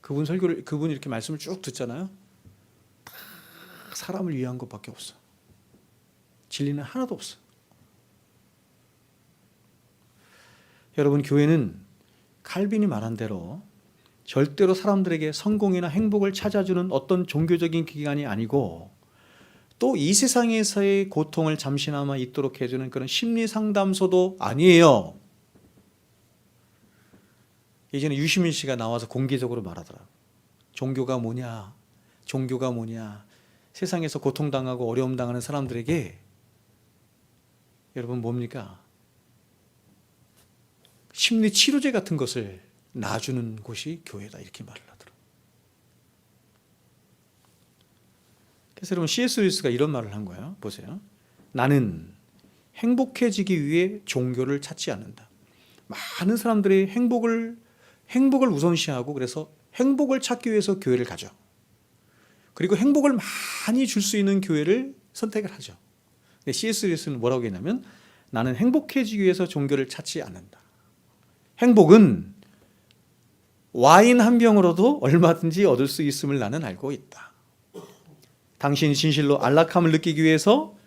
그분이 이렇게 말씀을 쭉 듣잖아요. 사람을 위한 것밖에 없어. 진리는 하나도 없어. 여러분, 교회는 칼빈이 말한 대로 절대로 사람들에게 성공이나 행복을 찾아주는 어떤 종교적인 기관이 아니고 또 이 세상에서의 고통을 잠시나마 잊도록 해주는 그런 심리 상담소도 아니에요. 예전에 유시민 씨가 나와서 공개적으로 말하더라고요. 종교가 뭐냐, 종교가 뭐냐. 세상에서 고통당하고 어려움 당하는 사람들에게 여러분 뭡니까? 심리 치료제 같은 것을 놔주는 곳이 교회다 이렇게 말을 하더라고요. 그래서 여러분 C.S. 루이스가 이런 말을 한 거예요. 보세요. 나는 행복해지기 위해 종교를 찾지 않는다. 많은 사람들이 행복을 우선시하고 그래서 행복을 찾기 위해서 교회를 가죠. 그리고 행복을 많이 줄 수 있는 교회를 선택을 하죠. 근데 C.S. 루이스는 뭐라고 했냐면 나는 행복해지기 위해서 종교를 찾지 않는다. 행복은 와인 한 병으로도 얼마든지 얻을 수 있음을 나는 알고 있다. 당신이 진실로 안락함을 느끼기 위해서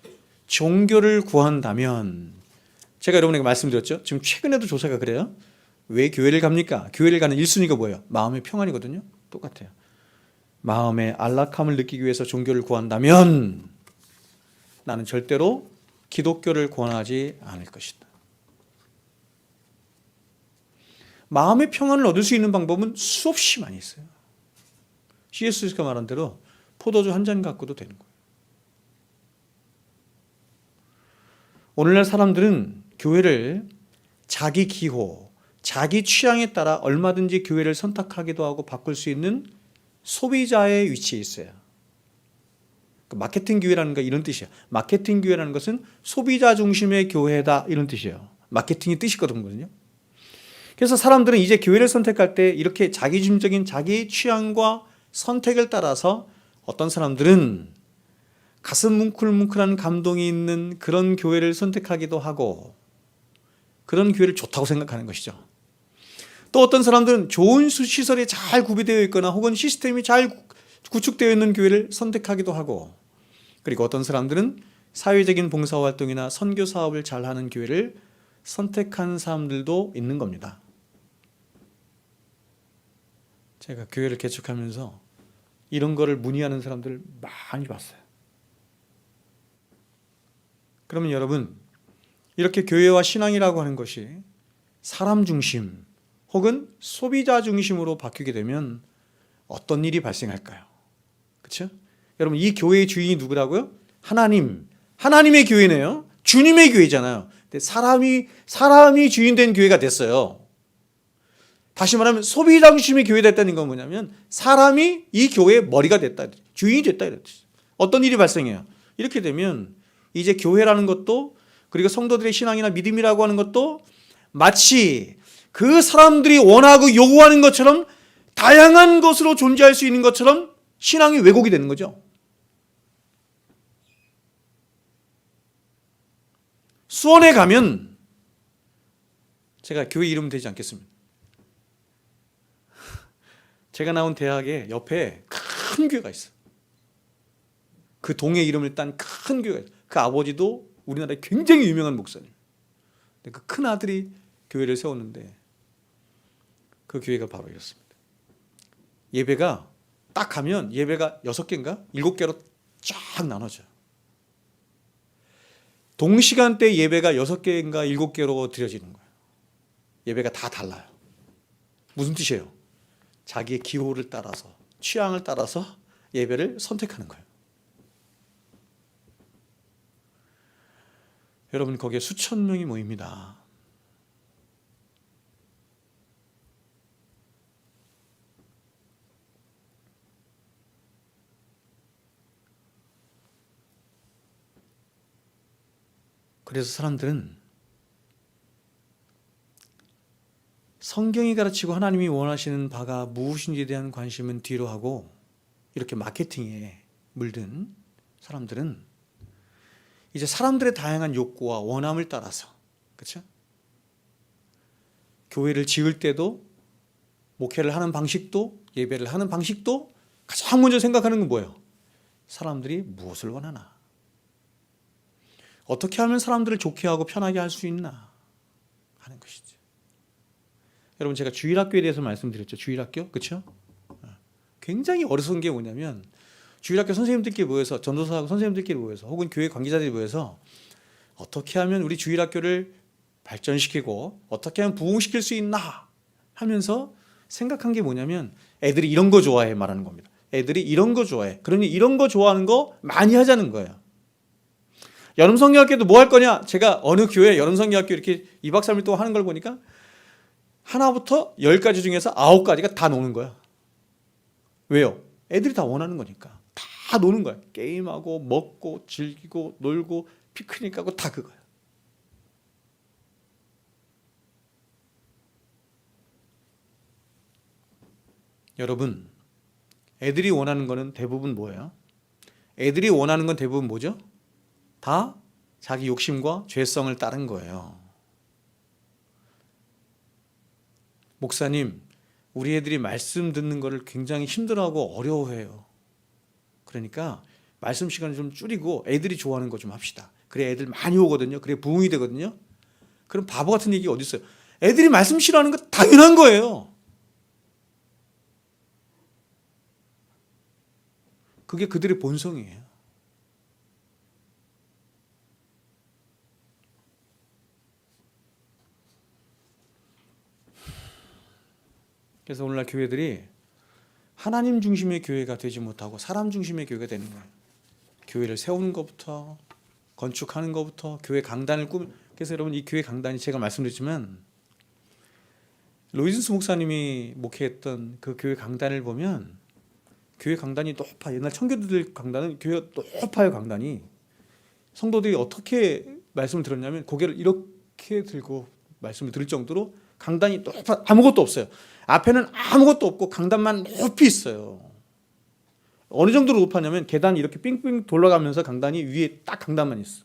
종교를 구한다면 제가 여러분에게 말씀드렸죠. 지금 최근에도 조사가 그래요. 왜 교회를 갑니까? 교회를 가는 1순위가 뭐예요? 마음의 평안이거든요. 똑같아요. 마음의 안락함을 느끼기 위해서 종교를 구한다면 나는 절대로 기독교를 권하지 않을 것이다. 마음의 평안을 얻을 수 있는 방법은 수없이 많이 있어요. C.S. 루이스가 말한 대로 포도주 한 잔 갖고도 되는 거예요. 오늘날 사람들은 교회를 자기 기호, 자기 취향에 따라 얼마든지 교회를 선택하기도 하고 바꿀 수 있는 소비자의 위치에 있어요. 마케팅 교회라는 거 이런 뜻이에요. 마케팅 교회라는 것은 소비자 중심의 교회다 이런 뜻이에요. 마케팅이 뜻이거든요. 그래서 사람들은 이제 교회를 선택할 때 이렇게 자기중심적인 자기 취향과 선택을 따라서 어떤 사람들은 가슴 뭉클뭉클한 감동이 있는 그런 교회를 선택하기도 하고 그런 교회를 좋다고 생각하는 것이죠. 또 어떤 사람들은 좋은 시설이 잘 구비되어 있거나 혹은 시스템이 잘 구축되어 있는 교회를 선택하기도 하고 그리고 어떤 사람들은 사회적인 봉사활동이나 선교 사업을 잘하는 교회를 선택한 사람들도 있는 겁니다. 제가 교회를 개척하면서 이런 거를 문의하는 사람들을 많이 봤어요. 그러면 여러분, 이렇게 교회와 신앙이라고 하는 것이 사람 중심 혹은 소비자 중심으로 바뀌게 되면 어떤 일이 발생할까요? 그렇죠? 여러분, 이 교회의 주인이 누구라고요? 하나님의 교회네요. 주님의 교회잖아요. 근데 사람이 주인된 교회가 됐어요. 다시 말하면 소비자 중심의 교회가 됐다는 건 뭐냐면 사람이 이 교회의 머리가 됐다, 주인이 됐다 이런 뜻이죠. 어떤 일이 발생해요? 이렇게 되면 이제 교회라는 것도 그리고 성도들의 신앙이나 믿음이라고 하는 것도 마치 그 사람들이 원하고 요구하는 것처럼 다양한 것으로 존재할 수 있는 것처럼 신앙이 왜곡이 되는 거죠. 수원에 가면 제가 교회 이름 되지 않겠습니다. 제가 나온 대학의 옆에 큰 교회가 있어요. 그 동의 이름을 딴 큰 교회가 있어요. 그 아버지도 우리나라에 굉장히 유명한 목사님. 그 큰 아들이 교회를 세웠는데 그 교회가 바로 이렇습니다. 예배가 딱 가면 예배가 6개인가 7개로 쫙 나눠져요. 동시간대 예배가 6개인가 7개로 드려지는 거예요. 예배가 다 달라요. 무슨 뜻이에요? 자기의 기호를 따라서 취향을 따라서 예배를 선택하는 거예요. 여러분 거기에 수천 명이 모입니다. 그래서 사람들은 성경이 가르치고 하나님이 원하시는 바가 무엇인지에 대한 관심은 뒤로 하고 이렇게 마케팅에 물든 사람들은 이제 사람들의 다양한 욕구와 원함을 따라서 그렇죠? 교회를 지을 때도 목회를 하는 방식도 예배를 하는 방식도 가장 먼저 생각하는 건 뭐예요? 사람들이 무엇을 원하나? 어떻게 하면 사람들을 좋게 하고 편하게 할 수 있나 하는 것이죠. 여러분 제가 주일학교에 대해서 말씀드렸죠. 주일학교 그렇죠? 굉장히 어리석은 게 뭐냐면 주일학교 선생님들끼리 모여서 전도사하고 선생님들끼리 모여서 혹은 교회 관계자들이 모여서 어떻게 하면 우리 주일학교를 발전시키고 어떻게 하면 부흥시킬 수 있나 하면서 생각한 게 뭐냐면 애들이 이런 거 좋아해 말하는 겁니다. 애들이 이런 거 좋아해. 그러니 이런 거 좋아하는 거 많이 하자는 거예요. 여름성경학교도 뭐 할 거냐? 제가 어느 교회 여름성경학교 이렇게 2박 3일 동안 하는 걸 보니까 하나부터 10가지 중에서 9가지가 다 노는 거야. 왜요? 애들이 다 원하는 거니까. 다 노는 거야. 게임하고 먹고 즐기고 놀고 피크닉하고 다 그거야. 여러분, 애들이 원하는 거는 대부분 뭐예요? 애들이 원하는 건 대부분 뭐죠? 다 자기 욕심과 죄성을 따른 거예요. 목사님, 우리 애들이 말씀 듣는 거를 굉장히 힘들어하고 어려워해요. 그러니까 말씀 시간을 좀 줄이고 애들이 좋아하는 거 좀 합시다. 그래 애들 많이 오거든요. 그래 부흥이 되거든요. 그럼 바보 같은 얘기가 어디 있어요? 애들이 말씀 싫어하는 거 당연한 거예요. 그게 그들의 본성이에요. 그래서 오늘날 교회들이 하나님 중심의 교회가 되지 못하고 사람 중심의 교회가 되는 거예요. 교회를 세우는 것부터 건축하는 것부터 교회 강단을 그래서 여러분 이 교회 강단이 제가 말씀드렸지만 로이슨스 목사님이 목회했던 그 교회 강단을 보면 교회 강단이 높아. 옛날 청교도들 강단은 교회가 높아요. 강단이 성도들이 어떻게 말씀을 들었냐면 고개를 이렇게 들고 말씀을 들을 정도로 강단이 높아. 아무것도 없어요. 앞에는 아무것도 없고 강단만 높이 있어요. 어느 정도로 높았냐면 계단이 이렇게 삥삥 돌아가면서 강단이 위에 딱 강단만 있어.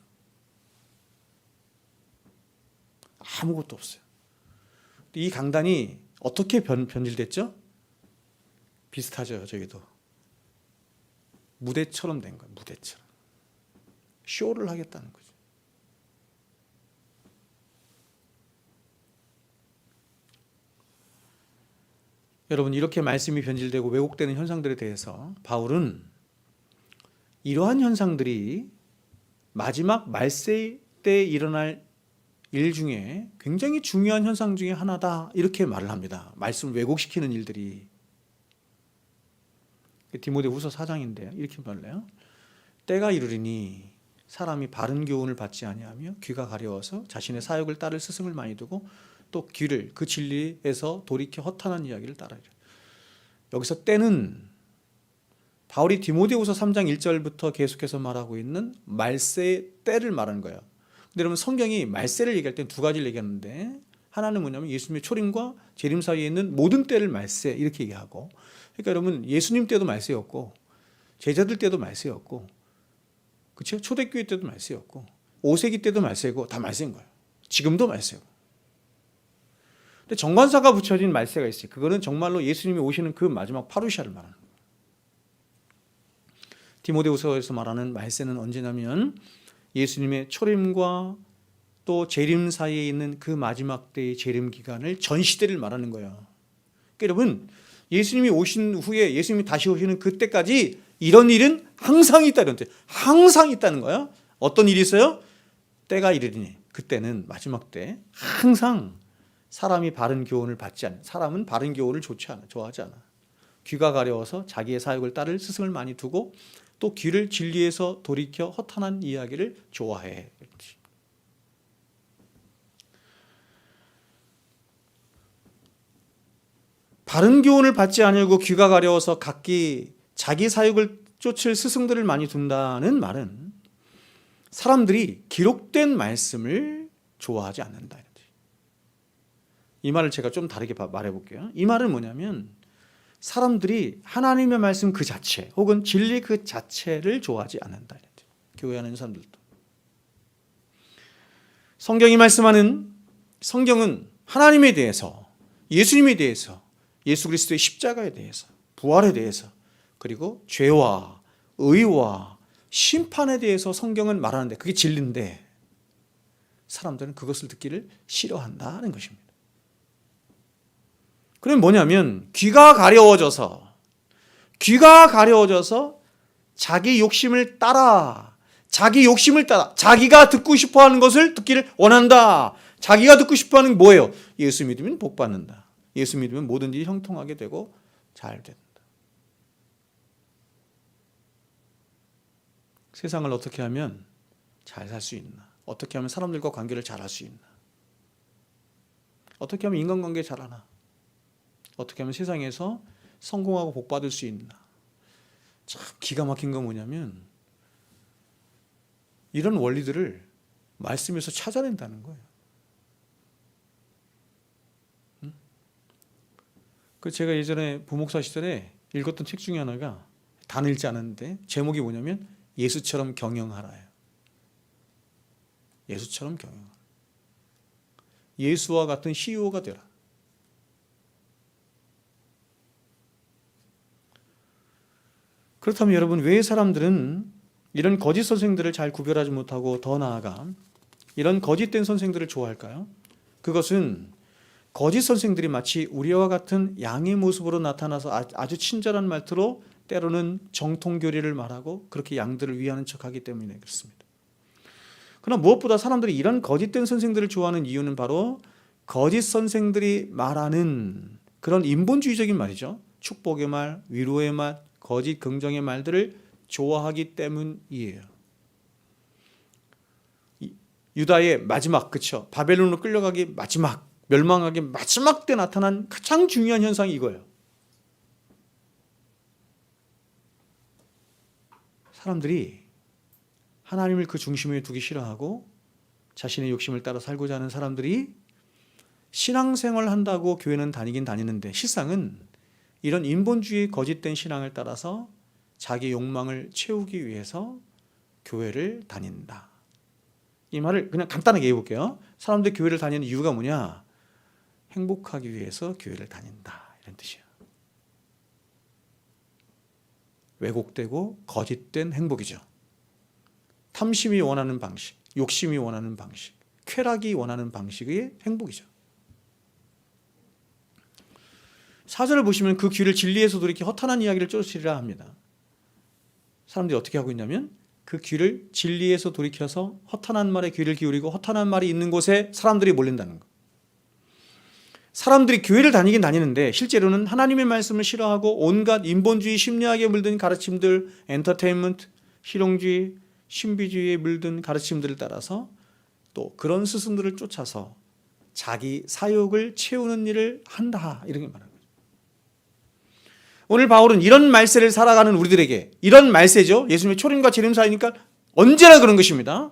아무것도 없어요. 이 강단이 어떻게 변질됐죠? 비슷하죠. 저기도 무대처럼 된 거예요. 무대처럼 쇼를 하겠다는 거죠. 여러분 이렇게 말씀이 변질되고 왜곡되는 현상들에 대해서 바울은 이러한 현상들이 마지막 말세 때 일어날 일 중에 굉장히 중요한 현상 중에 하나다 이렇게 말을 합니다. 말씀을 왜곡시키는 일들이. 디모데후서 4장인데 이렇게 말을 해요. 때가 이르리니 사람이 바른 교훈을 받지 아니하며 귀가 가려워서 자신의 사욕을 따를 스승을 많이 두고 또 귀를 그 진리에서 돌이켜 허탄한 이야기를 따르리라. 여기서 때는 바울이 디모데후서 3장 1절부터 계속해서 말하고 있는 말세의 때를 말하는 거예요. 근데 여러분 성경이 말세를 얘기할 때 두 가지를 얘기하는데 하나는 뭐냐면 예수님의 초림과 재림 사이에 있는 모든 때를 말세 이렇게 얘기하고, 그러니까 여러분 예수님 때도 말세였고 제자들 때도 말세였고, 그렇죠? 초대교회 때도 말세였고 5세기 때도 말세고 다 말세인 거예요. 지금도 말세고. 근데 정관사가 붙여진 말세가 있어요. 그거는 정말로 예수님이 오시는 그 마지막 파루시아를 말하는 거예요. 디모데후서에서 말하는 말세는 언제냐면 예수님의 초림과 또 재림 사이에 있는 그 마지막 때의 재림 기간을 전시대를 말하는 거예요. 그러니까 여러분 예수님이 오신 후에 예수님이 다시 오시는 그때까지 이런 일은 항상 있다. 이런 뜻. 항상 있다는 거예요. 어떤 일이 있어요? 때가 이르리니 그때는 마지막 때 항상 사람이 바른 교훈을 받지 않는, 사람은 바른 교훈을 좋아하지 않아. 귀가 가려워서 자기의 사욕을 따를 스승을 많이 두고 또 귀를 진리에서 돌이켜 허탄한 이야기를 좋아해. 바른 교훈을 받지 않으려고 귀가 가려워서 각기 자기 사욕을 쫓을 스승들을 많이 둔다는 말은 사람들이 기록된 말씀을 좋아하지 않는다. 이 말을 제가 좀 다르게 말해볼게요. 이 말은 뭐냐면 사람들이 하나님의 말씀 그 자체 혹은 진리 그 자체를 좋아하지 않는다. 교회 안에 있는 사람들도. 성경이 말씀하는 성경은 하나님에 대해서, 예수님에 대해서, 예수 그리스도의 십자가에 대해서, 부활에 대해서, 그리고 죄와 의와 심판에 대해서 성경은 말하는데 그게 진리인데 사람들은 그것을 듣기를 싫어한다는 것입니다. 그럼 뭐냐면 귀가 가려워져서 자기 욕심을 따라 자기가 듣고 싶어하는 것을 듣기를 원한다. 자기가 듣고 싶어하는 게 뭐예요? 예수 믿으면 복 받는다. 예수 믿으면 뭐든지 형통하게 되고 잘 된다. 세상을 어떻게 하면 잘 살 수 있나? 어떻게 하면 사람들과 관계를 잘할 수 있나? 어떻게 하면 인간관계 잘하나? 어떻게 하면 세상에서 성공하고 복 받을 수 있나? 참 기가 막힌 건 뭐냐면 이런 원리들을 말씀에서 찾아낸다는 거예요. 그 제가 예전에 부목사 시절에 읽었던 책 중에 하나가 다 읽지 않았는데 제목이 뭐냐면 예수처럼 경영하라예요. 예수처럼 경영하라. 예수와 같은 CEO가 되라. 그렇다면 여러분 왜 사람들은 이런 거짓 선생들을 잘 구별하지 못하고 더 나아가 이런 거짓된 선생들을 좋아할까요? 그것은 거짓 선생들이 마치 우리와 같은 양의 모습으로 나타나서 아주 친절한 말투로 때로는 정통교리를 말하고 그렇게 양들을 위하는 척하기 때문에 그렇습니다. 그러나 무엇보다 사람들이 이런 거짓된 선생들을 좋아하는 이유는 바로 거짓 선생들이 말하는 그런 인본주의적인 말이죠. 축복의 말, 위로의 말, 거짓 긍정의 말들을 좋아하기 때문이에요. 유다의 마지막, 그쵸? 바벨론으로 끌려가기 마지막, 멸망하기 마지막 때 나타난 가장 중요한 현상이 이거예요. 사람들이 하나님을 그 중심에 두기 싫어하고 자신의 욕심을 따라 살고자 하는 사람들이 신앙생활을 한다고 교회는 다니긴 다니는데 실상은 이런 인본주의 거짓된 신앙을 따라서 자기 욕망을 채우기 위해서 교회를 다닌다. 이 말을 그냥 간단하게 해볼게요. 사람들이 교회를 다니는 이유가 뭐냐? 행복하기 위해서 교회를 다닌다. 이런 뜻이에요. 왜곡되고 거짓된 행복이죠. 탐심이 원하는 방식, 욕심이 원하는 방식, 쾌락이 원하는 방식의 행복이죠. 4절을 보시면 그 귀를 진리에서 돌이켜 허탄한 이야기를 쫓으리라 합니다. 사람들이 어떻게 하고 있냐면 그 귀를 진리에서 돌이켜서 허탄한 말에 귀를 기울이고 허탄한 말이 있는 곳에 사람들이 몰린다는 거. 사람들이 교회를 다니긴 다니는데 실제로는 하나님의 말씀을 싫어하고 온갖 인본주의 심리학에 물든 가르침들, 엔터테인먼트, 실용주의, 신비주의에 물든 가르침들을 따라서 또 그런 스승들을 쫓아서 자기 사욕을 채우는 일을 한다. 이렇게 말합니다. 오늘 바울은 이런 말세를 살아가는 우리들에게 이런 말세죠. 예수님의 초림과 재림 사이니까 언제나 그런 것입니다.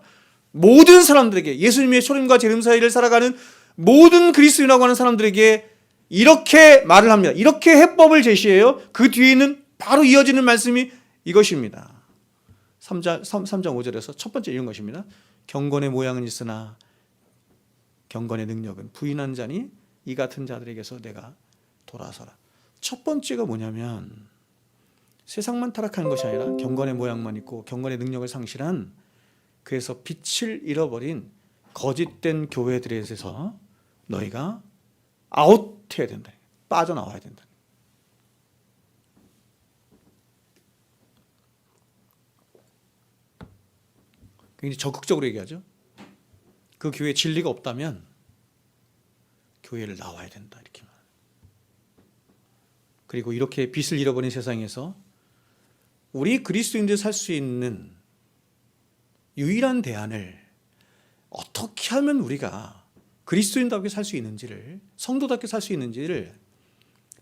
모든 사람들에게 예수님의 초림과 재림 사이를 살아가는 모든 그리스도인이라고 하는 사람들에게 이렇게 말을 합니다. 이렇게 해법을 제시해요. 그 뒤에는 바로 이어지는 말씀이 이것입니다. 3장 5절에서 첫 번째 이런 것입니다. 경건의 모양은 있으나 경건의 능력은 부인한 자니 이 같은 자들에게서 내가 돌아서라. 첫 번째가 뭐냐면 세상만 타락하는 것이 아니라 경건의 모양만 있고 경건의 능력을 상실한 그래서 빛을 잃어버린 거짓된 교회들에서 너희가 아웃해야 된다. 빠져나와야 된다. 굉장히 적극적으로 얘기하죠. 그 교회에 진리가 없다면 교회를 나와야 된다. 이렇게 말합니다. 그리고 이렇게 빛을 잃어버린 세상에서 우리 그리스도인들이 살 수 있는 유일한 대안을 어떻게 하면 우리가 그리스도인답게 살 수 있는지를 성도답게 살 수 있는지를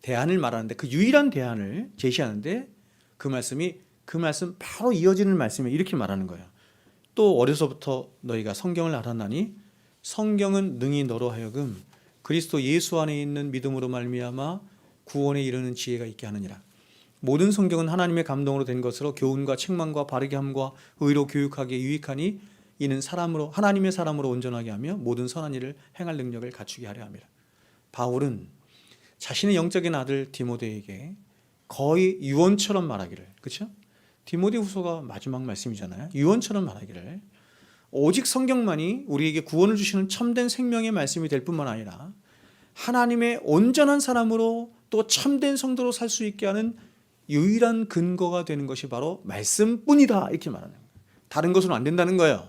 대안을 말하는데 그 유일한 대안을 제시하는데 그 말씀 바로 이어지는 말씀에 이렇게 말하는 거예요. 또 어려서부터 너희가 성경을 알았나니 성경은 능히 너로 하여금 그리스도 예수 안에 있는 믿음으로 말미암아 구원에 이르는 지혜가 있게 하느니라. 모든 성경은 하나님의 감동으로 된 것으로 교훈과 책망과 바르게 함과 의로 교육하기에 유익하니 이는 사람으로 하나님의 사람으로 온전하게 하며 모든 선한 일을 행할 능력을 갖추게 하려 함이라. 바울은 자신의 영적인 아들 디모데에게 거의 유언처럼 말하기를, 그렇죠? 디모데후서가 마지막 말씀이잖아요. 유언처럼 말하기를 오직 성경만이 우리에게 구원을 주시는 참된 생명의 말씀이 될 뿐만 아니라 하나님의 온전한 사람으로 또 참된 성도로 살 수 있게 하는 유일한 근거가 되는 것이 바로 말씀뿐이다. 이렇게 말하는 거예요. 다른 것은 안 된다는 거예요.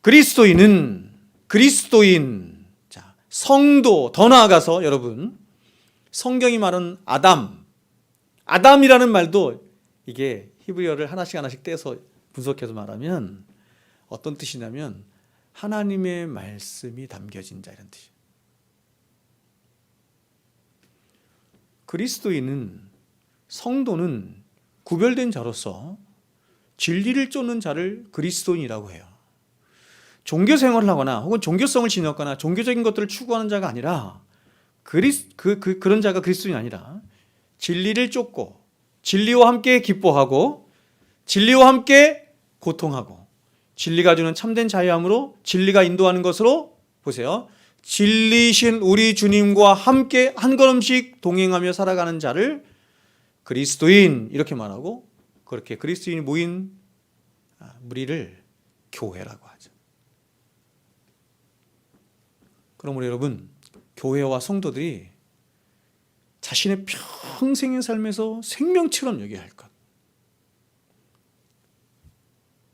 그리스도인, 자, 성도, 더 나아가서 여러분, 성경이 말하는 아담이라는 말도 이게 히브리어를 하나씩 떼서 분석해서 말하면 어떤 뜻이냐면 하나님의 말씀이 담겨진 자 이런 뜻이에요. 그리스도인은 성도는 구별된 자로서 진리를 쫓는 자를 그리스도인이라고 해요. 종교 생활을 하거나 혹은 종교성을 지녔거나 종교적인 것들을 추구하는 자가 아니라 그런 자가 그리스도인이 아니라 진리를 쫓고 진리와 함께 기뻐하고 진리와 함께 고통하고 진리가 주는 참된 자유함으로 진리가 인도하는 것으로 보세요. 진리신 우리 주님과 함께 한 걸음씩 동행하며 살아가는 자를 그리스도인 이렇게 말하고 그렇게 그리스도인이 모인 무리를 교회라고 하죠. 그러므로 여러분 교회와 성도들이 자신의 평생의 삶에서 생명처럼 여겨야 할 것.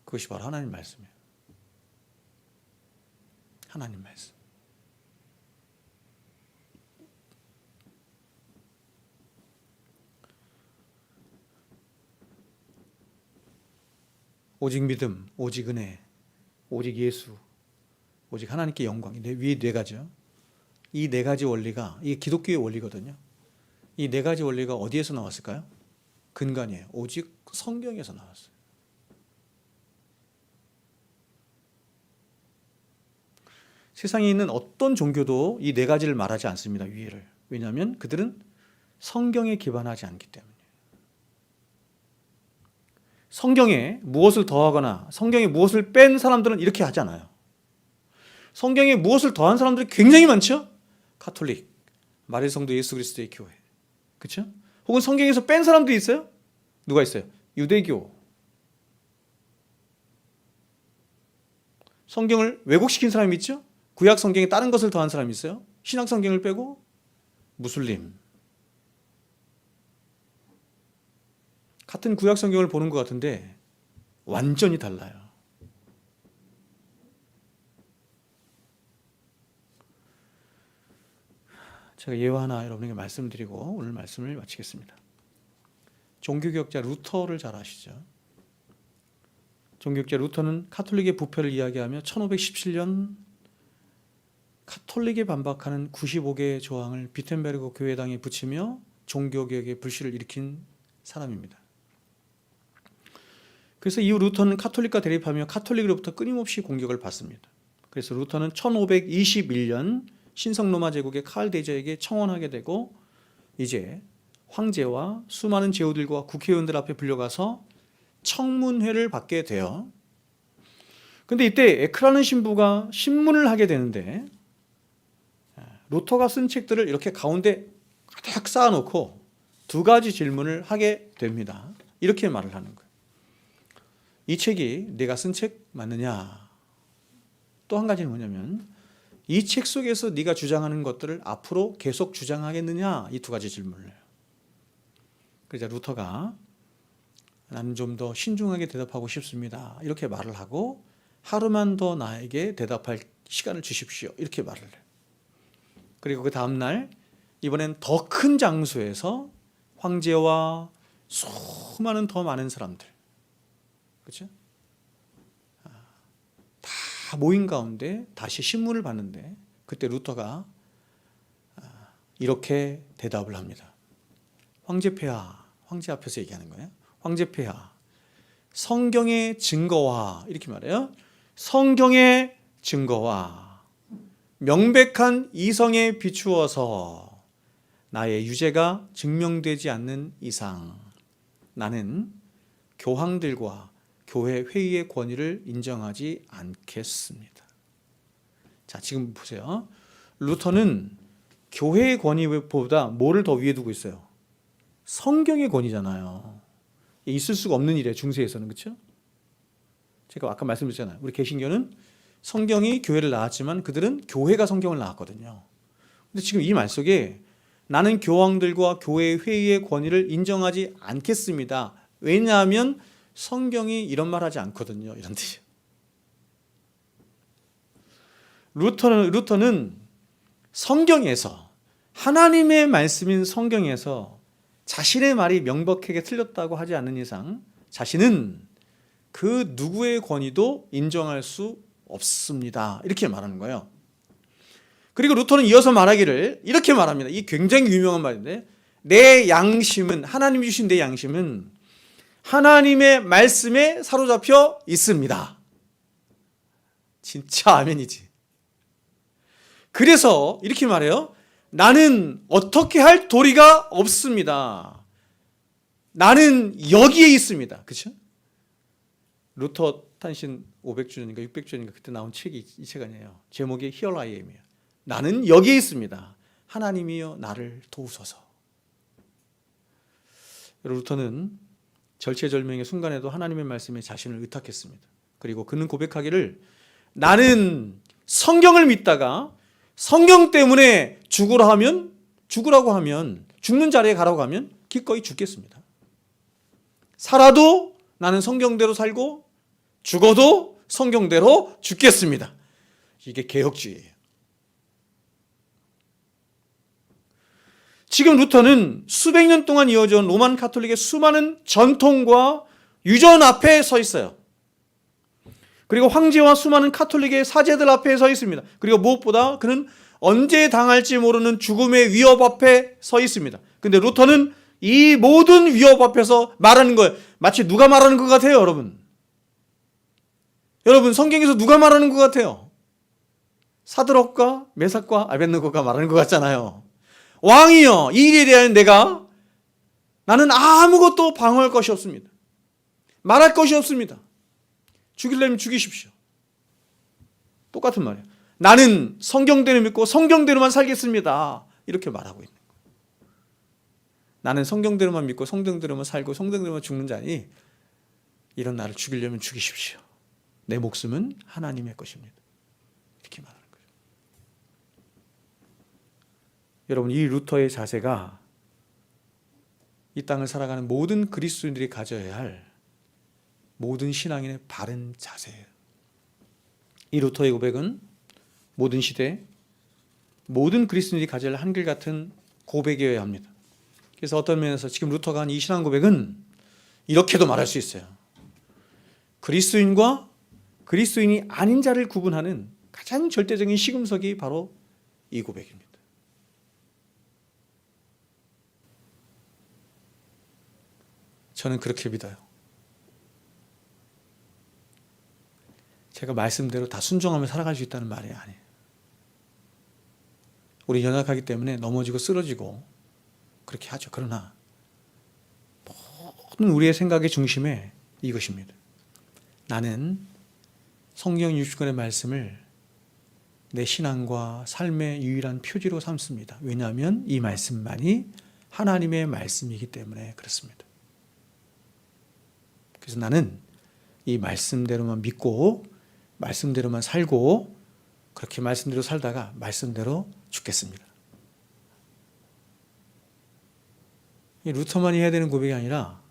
그것이 바로 하나님 말씀이에요. 하나님 말씀. 오직 믿음, 오직 은혜, 오직 예수, 오직 하나님께 영광. 위에 네 가지요. 이 네 가지 원리가 이게 기독교의 원리거든요. 이 네 가지 원리가 어디에서 나왔을까요? 근간이에요. 오직 성경에서 나왔어요. 세상에 있는 어떤 종교도 이 네 가지를 말하지 않습니다. 위에를. 왜냐하면 그들은 성경에 기반하지 않기 때문이에요. 성경에 무엇을 더하거나 성경에 무엇을 뺀 사람들은 이렇게 하지 않아요. 성경에 무엇을 더한 사람들이 굉장히 많죠? 가톨릭, 마릴 성도 예수 그리스도의 교회. 그렇죠? 혹은 성경에서 뺀 사람들이 있어요? 누가 있어요? 유대교. 성경을 왜곡시킨 사람이 있죠? 구약 성경에 다른 것을 더한 사람이 있어요? 신약 성경을 빼고 무슬림. 같은 구약 성경을 보는 것 같은데 완전히 달라요. 제가 예화 하나 여러분에게 말씀드리고 오늘 말씀을 마치겠습니다. 종교개혁자 루터를 잘 아시죠? 종교개혁자 루터는 카톨릭의 부패를 이야기하며 1517년 카톨릭에 반박하는 95개의 조항을 비텐베르그 교회당에 붙이며 종교개혁의 불씨를 일으킨 사람입니다. 그래서 이후 루터는 카톨릭과 대립하며 카톨릭으로부터 끊임없이 공격을 받습니다. 그래서 루터는 1521년 신성 로마 제국의 칼 대제에게 청원하게 되고 이제 황제와 수많은 제후들과 국회의원들 앞에 불려가서 청문회를 받게 돼요. 그런데 이때 에크라는 신부가 신문을 하게 되는데 루터가 쓴 책들을 이렇게 가운데 가득 쌓아놓고 두 가지 질문을 하게 됩니다. 이렇게 말을 하는 거예요. 이 책이 내가 쓴 책 맞느냐? 또 한 가지는 뭐냐면 이 책 속에서 네가 주장하는 것들을 앞으로 계속 주장하겠느냐? 이 두 가지 질문을 해요. 그래서 루터가 나는 좀 더 신중하게 대답하고 싶습니다. 이렇게 말을 하고 하루만 더 나에게 대답할 시간을 주십시오. 이렇게 말을 해요. 그리고 그 다음날 이번엔 더 큰 장소에서 황제와 수많은 더 많은 사람들, 그렇죠? 다 모인 가운데 다시 신문을 봤는데 그때 루터가 이렇게 대답을 합니다. 황제폐하, 황제 앞에서 얘기하는 거예요. 황제폐하, 성경의 증거와 이렇게 말해요. 성경의 증거와 명백한 이성에 비추어서 나의 유죄가 증명되지 않는 이상 나는 교황들과 교회 회의의 권위를 인정하지 않겠습니다. 자, 지금 보세요. 루터는 교회의 권위보다 뭐를 더 위에 두고 있어요? 성경의 권위잖아요. 있을 수가 없는 일이에요. 중세에서는. 그렇죠? 제가 아까 말씀드렸잖아요. 우리 개신교는 성경이 교회를 낳았지만 그들은 교회가 성경을 낳았거든요. 근데 지금 이 말 속에 나는 교황들과 교회 회의의 권위를 인정하지 않겠습니다. 왜냐하면 성경이 이런 말 하지 않거든요. 이런 뜻이에요. 루터는 성경에서 하나님의 말씀인 성경에서 자신의 말이 명백하게 틀렸다고 하지 않는 이상 자신은 그 누구의 권위도 인정할 수 없습니다. 이렇게 말하는 거예요. 그리고 루터는 이어서 말하기를 이렇게 말합니다. 이 굉장히 유명한 말인데 내 양심은 하나님이 주신 내 양심은 하나님의 말씀에 사로잡혀 있습니다. 진짜 아멘이지. 그래서 이렇게 말해요. 나는 어떻게 할 도리가 없습니다. 나는 여기에 있습니다. 그렇죠? 루터 탄신 500주년인가 600주년인가 그때 나온 책이 이 책 아니에요. 제목이 Here I Am이에요. 나는 여기에 있습니다. 하나님이여 나를 도우소서. 루터는 절체절명의 순간에도 하나님의 말씀에 자신을 의탁했습니다. 그리고 그는 고백하기를 나는 성경을 믿다가 성경 때문에 죽으라고 하면 죽는 자리에 가라고 하면 기꺼이 죽겠습니다. 살아도 나는 성경대로 살고 죽어도 성경대로 죽겠습니다. 이게 개혁주의예요. 지금 루터는 수백 년 동안 이어져온 로만 가톨릭의 수많은 전통과 유전 앞에 서 있어요. 그리고 황제와 수많은 가톨릭의 사제들 앞에 서 있습니다. 그리고 무엇보다 그는 언제 당할지 모르는 죽음의 위협 앞에 서 있습니다. 근데 루터는 이 모든 위협 앞에서 말하는 거예요. 마치 누가 말하는 것 같아요, 여러분? 여러분, 성경에서 누가 말하는 것 같아요? 사드락과 메삭과 아벳느고가 말하는 것 같잖아요. 왕이여, 이 일에 대한 나는 아무것도 방어할 것이 없습니다. 말할 것이 없습니다. 죽이려면 죽이십시오. 똑같은 말이에요. 나는 성경대로 믿고 성경대로만 살겠습니다. 이렇게 말하고 있는 거예요. 나는 성경대로만 믿고 성경대로만 살고 성경대로만 죽는 자니 이런 나를 죽이려면 죽이십시오. 내 목숨은 하나님의 것입니다. 이렇게 말하는 거죠. 여러분, 이 루터의 자세가 이 땅을 살아가는 모든 그리스도인들이 가져야 할 모든 신앙인의 바른 자세예요. 이 루터의 고백은 모든 시대, 모든 그리스도인들이 가져야 할 한결같은 고백이어야 합니다. 그래서 어떤 면에서 지금 루터가 한 이 신앙 고백은 이렇게도 말할 수 있어요. 그리스도인과 그리스도인이 아닌 자를 구분하는 가장 절대적인 시금석이 바로 이 고백입니다. 저는 그렇게 믿어요. 제가 말씀대로 다 순종하며 살아갈 수 있다는 말이 아니에요. 우리 연약하기 때문에 넘어지고 쓰러지고 그렇게 하죠. 그러나 모든 우리의 생각의 중심에 이것입니다. 나는 성경 60권의 말씀을 내 신앙과 삶의 유일한 표지로 삼습니다. 왜냐하면 이 말씀만이 하나님의 말씀이기 때문에 그렇습니다. 그래서 나는 이 말씀대로만 믿고 말씀대로만 살고 그렇게 말씀대로 살다가 말씀대로 죽겠습니다. 이 루터만이 해야 되는 고백이 아니라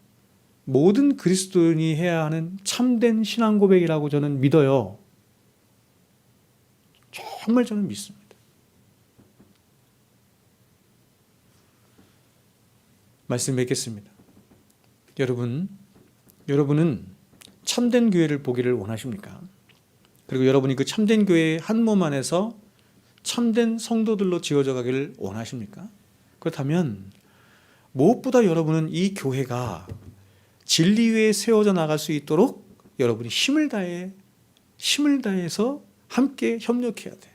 모든 그리스도인이 해야 하는 참된 신앙 고백이라고 저는 믿어요. 정말 저는 믿습니다. 말씀 맺겠습니다. 여러분은 참된 교회를 보기를 원하십니까? 그리고 여러분이 그 참된 교회의 한 몸 안에서 참된 성도들로 지어져 가기를 원하십니까? 그렇다면 무엇보다 여러분은 이 교회가 진리 위에 세워져 나갈 수 있도록 여러분이 힘을 다해서 함께 협력해야 돼요.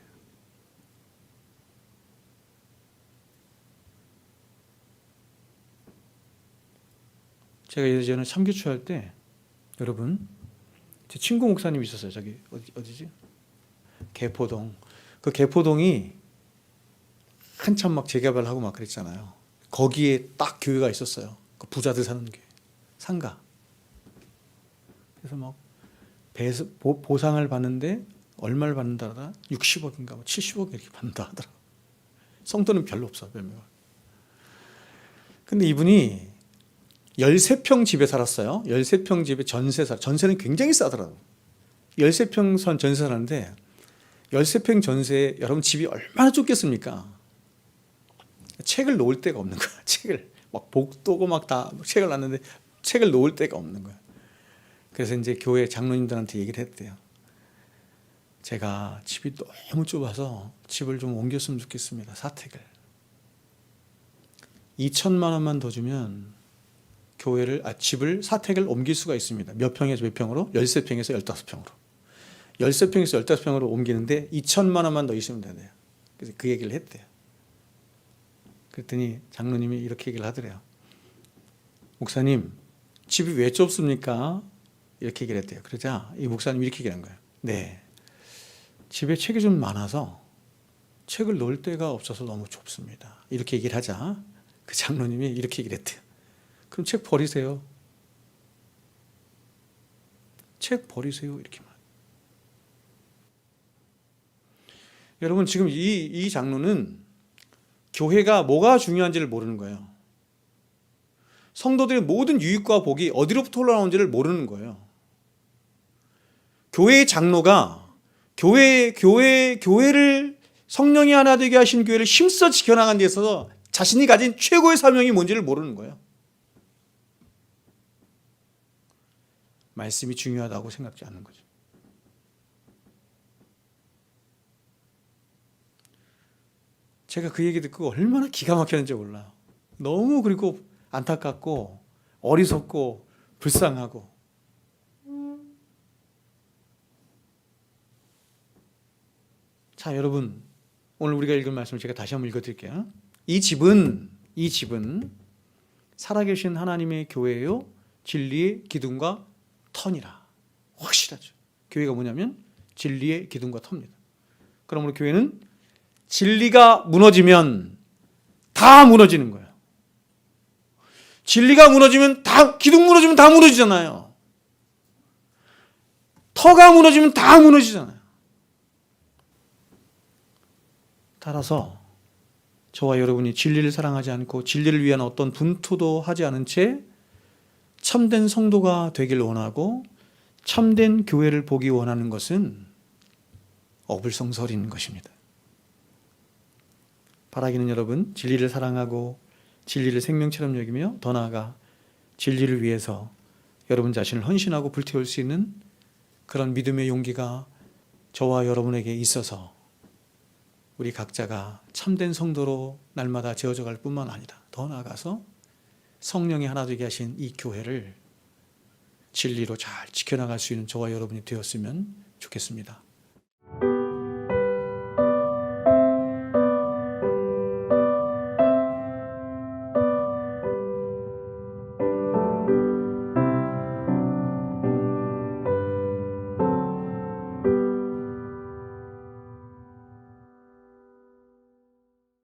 제가 예전에 참교추 할 때 여러분 제 친구 목사님이 있었어요. 저기 어디지? 개포동. 그 개포동이 한참 막 재개발하고 막 그랬잖아요. 거기에 딱 교회가 있었어요. 그 부자들 사는 교회. 상가. 그래서 막 보상을 받는데 얼마를 받는다 하더라? 60억인가 70억 이렇게 받는다 하더라. 성도는 별로 없어, 몇 명. 근데 이분이 13평 집에 살았어요. 13평 집에 전세는 굉장히 싸더라고요. 13평 선 전세 살았는데 13평 전세에 여러분 집이 얼마나 좁겠습니까? 책을 놓을 데가 없는 거야. 책을 막 복도고 막 다 책을 놨는데 책을 놓을 데가 없는 거야. 그래서 이제 교회 장로님들한테 얘기를 했대요. 제가 집이 너무 좁아서 집을 좀 옮겼으면 좋겠습니다. 사택을. 2천만 원만 더 주면 집을 사택을 옮길 수가 있습니다. 몇 평에서 몇 평으로? 13평에서 15평으로. 13평에서 15평으로 옮기는데 2천만 원만 더 있으면 되네요. 그래서 그 얘기를 했대요. 그랬더니 장로님이 이렇게 얘기를 하더래요. 목사님, 집이 왜 좁습니까? 이렇게 얘기를 했대요. 그러자 이 목사님이 이렇게 얘기한 거예요. 네, 집에 책이 좀 많아서 책을 놓을 데가 없어서 너무 좁습니다. 이렇게 얘기를 하자 그 장로님이 이렇게 얘기를 했대요. 그럼 책 버리세요. 책 버리세요. 이렇게 말. 여러분 지금 이 장로는 교회가 뭐가 중요한지를 모르는 거예요. 성도들의 모든 유익과 복이 어디로부터 흘러나오는지를 모르는 거예요. 교회의 장로가 교회를 성령이 하나 되게 하신 교회를 힘써 지켜나가는 데 있어서 자신이 가진 최고의 사명이 뭔지를 모르는 거예요. 말씀이 중요하다고 생각지 않는 거죠. 제가 그 얘기 듣고 얼마나 기가 막혔는지 몰라요. 너무 그리고 안타깝고 어리석고 불쌍하고. 자, 여러분, 오늘 우리가 읽은 말씀을 제가 다시 한번 읽어드릴게요. 이 집은 살아계신 하나님의 교회요 진리의 기둥과 터니라. 확실하죠. 교회가 뭐냐면 진리의 기둥과 터입니다. 그러므로 교회는 진리가 무너지면 다 무너지는 거예요. 진리가 무너지면 기둥 무너지면 다 무너지잖아요. 터가 무너지면 다 무너지잖아요. 따라서 저와 여러분이 진리를 사랑하지 않고 진리를 위한 어떤 분투도 하지 않은 채 참된 성도가 되길 원하고 참된 교회를 보기 원하는 것은 어불성설인 것입니다. 바라기는 여러분, 진리를 사랑하고 진리를 생명처럼 여기며 더 나아가 진리를 위해서 여러분 자신을 헌신하고 불태울 수 있는 그런 믿음의 용기가 저와 여러분에게 있어서 우리 각자가 참된 성도로 날마다 지어져 갈 뿐만 아니라 더 나아가서 성령이 하나 되게 하신 이 교회를 진리로 잘 지켜나갈 수 있는 저와 여러분이 되었으면 좋겠습니다.